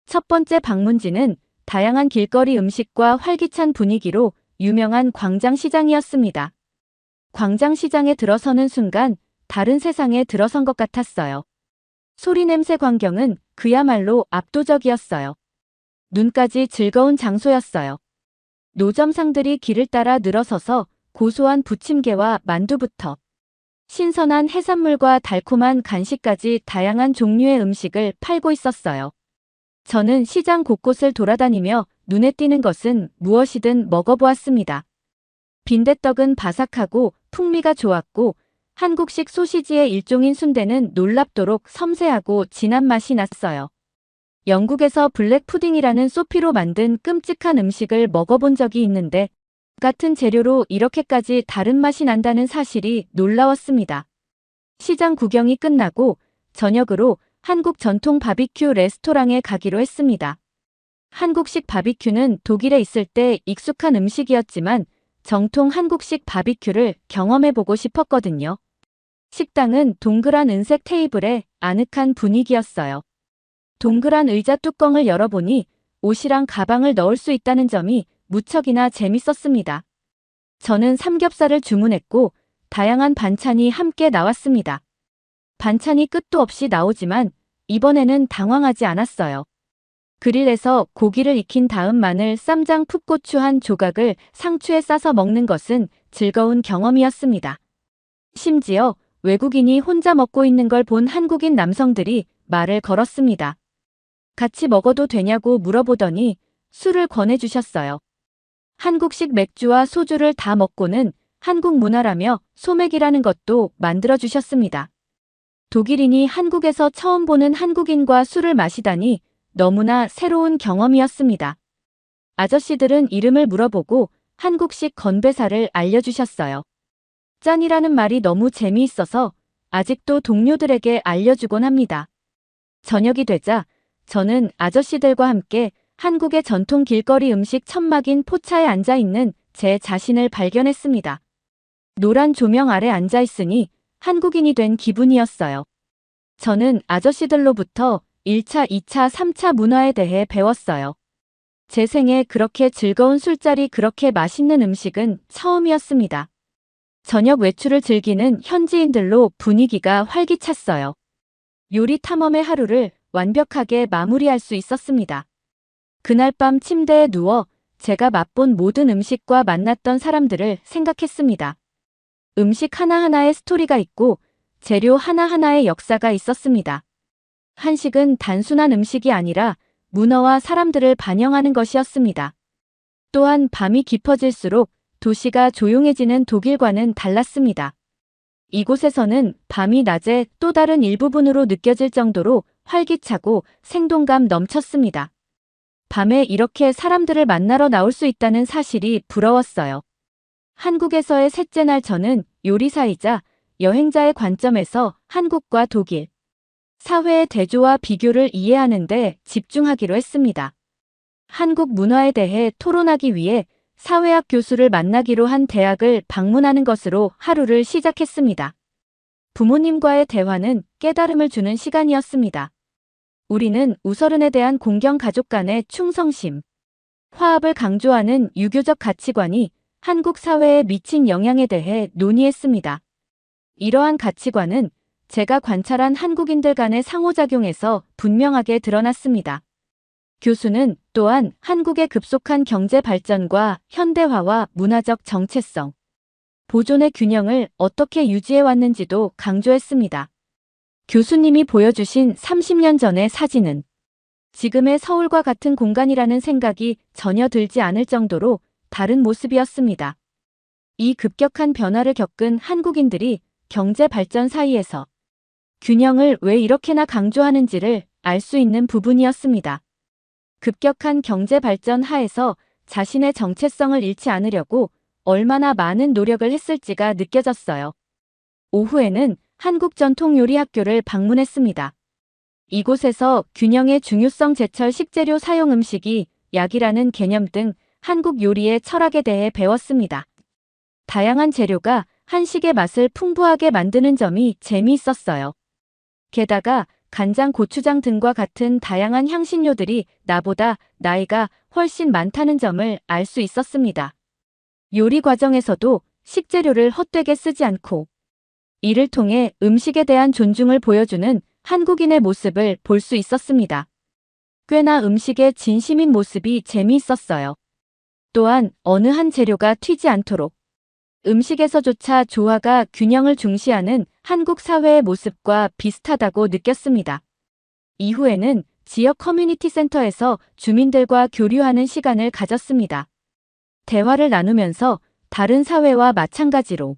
첫 번째 방문지는 다양한 길거리 음식과 활기찬 분위기로 유명한 광장시장이었습니다. 광장시장에 들어서는 순간 다른 세상에 들어선 것 같았어요. 소리 냄새 광경은 그야말로 압도적이었어요. 눈까지 즐거운 장소였어요. 노점상들이 길을 따라 늘어서서 고소한 부침개와 만두부터 신선한 해산물과 달콤한 간식까지 다양한 종류의 음식을 팔고 있었어요. 저는 시장 곳곳을 돌아다니며 눈에 띄는 것은 무엇이든 먹어보았습니다. 빈대떡은 바삭하고 풍미가 좋았고 한국식 소시지의 일종인 순대는 놀랍도록 섬세하고 진한 맛이 났어요. 영국에서 블랙 푸딩이라는 소피로 만든 끔찍한 음식을 먹어본 적이 있는데 같은 재료로 이렇게까지 다른 맛이 난다는 사실이 놀라웠습니다. 시장 구경이 끝나고 저녁으로 한국 전통 바비큐 레스토랑에 가기로 했습니다. 한국식 바비큐는 독일에 있을 때 익숙한 음식이었지만 정통 한국식 바비큐를 경험해보고 싶었거든요. 식당은 동그란 은색 테이블에 아늑한 분위기였어요. 동그란 의자 뚜껑을 열어보니 옷이랑 가방을 넣을 수 있다는 점이 무척이나 재밌었습니다. 저는 삼겹살을 주문했고 다양한 반찬이 함께 나왔습니다. 반찬이 끝도 없이 나오지만 이번에는 당황하지 않았어요. 그릴에서 고기를 익힌 다음 마늘, 쌈장, 풋고추 한 조각을 상추에 싸서 먹는 것은 즐거운 경험이었습니다. 심지어 외국인이 혼자 먹고 있는 걸 본 한국인 남성들이 말을 걸었습니다. 같이 먹어도 되냐고 물어보더니 술을 권해주셨어요. 한국식 맥주와 소주를 다 먹고는 한국 문화라며 소맥이라는 것도 만들어주셨습니다. 독일인이 한국에서 처음 보는 한국인과 술을 마시다니 너무나 새로운 경험이었습니다. 아저씨들은 이름을 물어보고 한국식 건배사를 알려주셨어요. 짠이라는 말이 너무 재미있어서 아직도 동료들에게 알려주곤 합니다. 저녁이 되자 저는 아저씨들과 함께 한국의 전통 길거리 음식 천막인 포차에 앉아 있는 제 자신을 발견했습니다. 노란 조명 아래 앉아 있으니 한국인이 된 기분이었어요. 저는 아저씨들로부터 1차, 2차, 3차 문화에 대해 배웠어요. 제 생에 그렇게 즐거운 술자리, 그렇게 맛있는 음식은 처음이었습니다. 저녁 외출을 즐기는 현지인들로 분위기가 활기찼어요. 요리 탐험의 하루를 완벽하게 마무리할 수 있었습니다. 그날 밤 침대에 누워 제가 맛본 모든 음식과 만났던 사람들을 생각했습니다. 음식 하나하나에 스토리가 있고 재료 하나하나에 역사가 있었습니다. 한식은 단순한 음식이 아니라 문화와 사람들을 반영하는 것이었습니다. 또한 밤이 깊어질수록 도시가 조용해지는 독일과는 달랐습니다. 이곳에서는 밤이 낮의 또 다른 일부분으로 느껴질 정도로 활기차고 생동감 넘쳤습니다. 밤에 이렇게 사람들을 만나러 나올 수 있다는 사실이 부러웠어요. 한국에서의 셋째 날 저는 요리사이자 여행자의 관점에서 한국과 독일, 사회의 대조와 비교를 이해하는 데 집중하기로 했습니다. 한국 문화에 대해 토론하기 위해 사회학 교수를 만나기로 한 대학을 방문하는 것으로 하루를 시작했습니다. 부모님과의 대화는 깨달음을 주는 시간이었습니다. 우리는 우서른에 대한 공경, 가족 간의 충성심, 화합을 강조하는 유교적 가치관이 한국 사회에 미친 영향에 대해 논의했습니다. 이러한 가치관은 제가 관찰한 한국인들 간의 상호작용에서 분명하게 드러났습니다. 교수는 또한 한국의 급속한 경제 발전과 현대화와 문화적 정체성, 보존의 균형을 어떻게 유지해 왔는지도 강조했습니다. 교수님이 보여주신 30년 전의 사진은 지금의 서울과 같은 공간이라는 생각이 전혀 들지 않을 정도로 다른 모습이었습니다. 이 급격한 변화를 겪은 한국인들이 경제 발전 사이에서 균형을 왜 이렇게나 강조하는지를 알 수 있는 부분이었습니다. 급격한 경제 발전 하에서 자신의 정체성을 잃지 않으려고 얼마나 많은 노력을 했을지가 느껴졌어요. 오후에는 한국 전통 요리 학교를 방문했습니다. 이곳에서 균형의 중요성, 제철 식재료 사용, 음식이 약이라는 개념 등 한국 요리의 철학에 대해 배웠습니다. 다양한 재료가 한식의 맛을 풍부하게 만드는 점이 재미있었어요. 게다가 간장, 고추장 등과 같은 다양한 향신료들이 나보다 나이가 훨씬 많다는 점을 알 수 있었습니다. 요리 과정에서도 식재료를 헛되게 쓰지 않고 이를 통해 음식에 대한 존중을 보여주는 한국인의 모습을 볼 수 있었습니다. 꽤나 음식에 진심인 모습이 재미있었어요. 또한 어느 한 재료가 튀지 않도록 음식에서조차 조화가 균형을 중시하는 한국 사회의 모습과 비슷하다고 느꼈습니다. 이후에는 지역 커뮤니티 센터에서 주민들과 교류하는 시간을 가졌습니다. 대화를 나누면서 다른 사회와 마찬가지로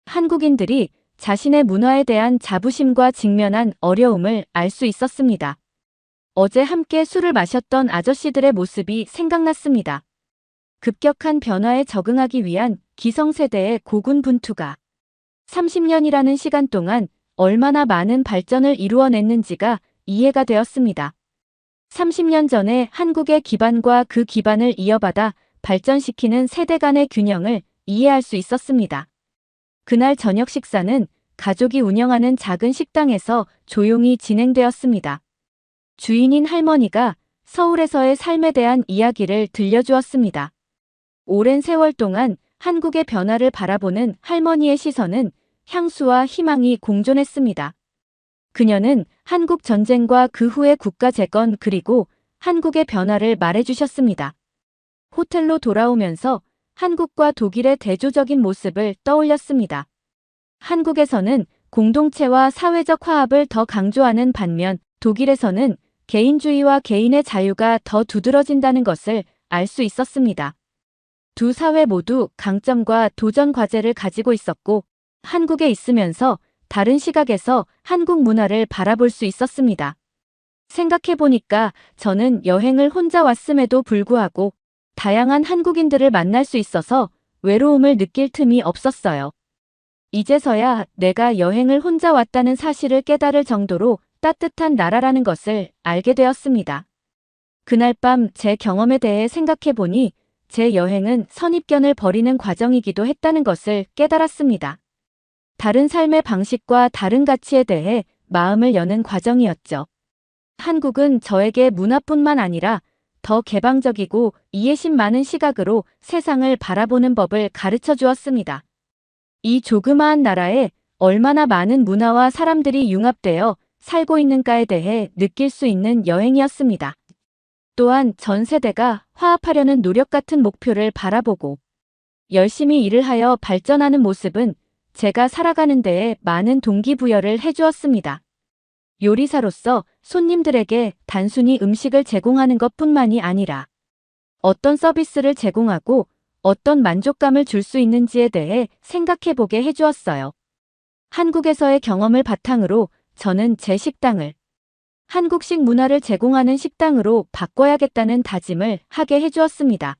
한국인들이 자신의 문화에 대한 자부심과 직면한 어려움을 알 수 있었습니다. 어제 함께 술을 마셨던 아저씨들의 모습이 생각났습니다. 급격한 변화에 적응하기 위한 기성세대의 고군분투가 30년이라는 시간 동안 얼마나 많은 발전을 이루어냈는지가 이해가 되었습니다. 30년 전에 한국의 기반과 그 기반을 이어받아 발전시키는 세대 간의 균형을 이해할 수 있었습니다. 그날 저녁 식사는 가족이 운영하는 작은 식당에서 조용히 진행되었습니다. 주인인 할머니가 서울에서의 삶에 대한 이야기를 들려주었습니다. 오랜 세월 동안 한국의 변화를 바라보는 할머니의 시선은 향수와 희망이 공존했습니다. 그녀는 한국 전쟁과 그 후의 국가 재건 그리고 한국의 변화를 말해주셨습니다. 호텔로 돌아오면서 한국과 독일의 대조적인 모습을 떠올렸습니다. 한국에서는 공동체와 사회적 화합을 더 강조하는 반면 독일에서는 개인주의와 개인의 자유가 더 두드러진다는 것을 알 수 있었습니다. 두 사회 모두 강점과 도전 과제를 가지고 있었고 한국에 있으면서 다른 시각에서 한국 문화를 바라볼 수 있었습니다. 생각해보니까 저는 여행을 혼자 왔음에도 불구하고 다양한 한국인들을 만날 수 있어서 외로움을 느낄 틈이 없었어요. 이제서야 내가 여행을 혼자 왔다는 사실을 깨달을 정도로 따뜻한 나라라는 것을 알게 되었습니다. 그날 밤 제 경험에 대해 생각해 보니 제 여행은 선입견을 버리는 과정이기도 했다는 것을 깨달았습니다. 다른 삶의 방식과 다른 가치에 대해 마음을 여는 과정이었죠. 한국은 저에게 문화뿐만 아니라 더 개방적이고 이해심 많은 시각으로 세상을 바라보는 법을 가르쳐 주었습니다. 이 조그마한 나라에 얼마나 많은 문화와 사람들이 융합되어 살고 있는가에 대해 느낄 수 있는 여행이었습니다. 또한 전 세대가 화합하려는 노력 같은 목표를 바라보고 열심히 일을 하여 발전하는 모습은 제가 살아가는 데에 많은 동기부여를 해주었습니다. 요리사로서 손님들에게 단순히 음식을 제공하는 것뿐만이 아니라 어떤 서비스를 제공하고 어떤 만족감을 줄 수 있는지에 대해 생각해보게 해주었어요. 한국에서의 경험을 바탕으로 저는 제 식당을 한국식 문화를 제공하는 식당으로 바꿔야겠다는 다짐을 하게 해주었습니다.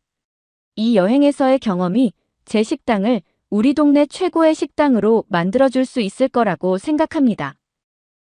이 여행에서의 경험이 제 식당을 우리 동네 최고의 식당으로 만들어줄 수 있을 거라고 생각합니다.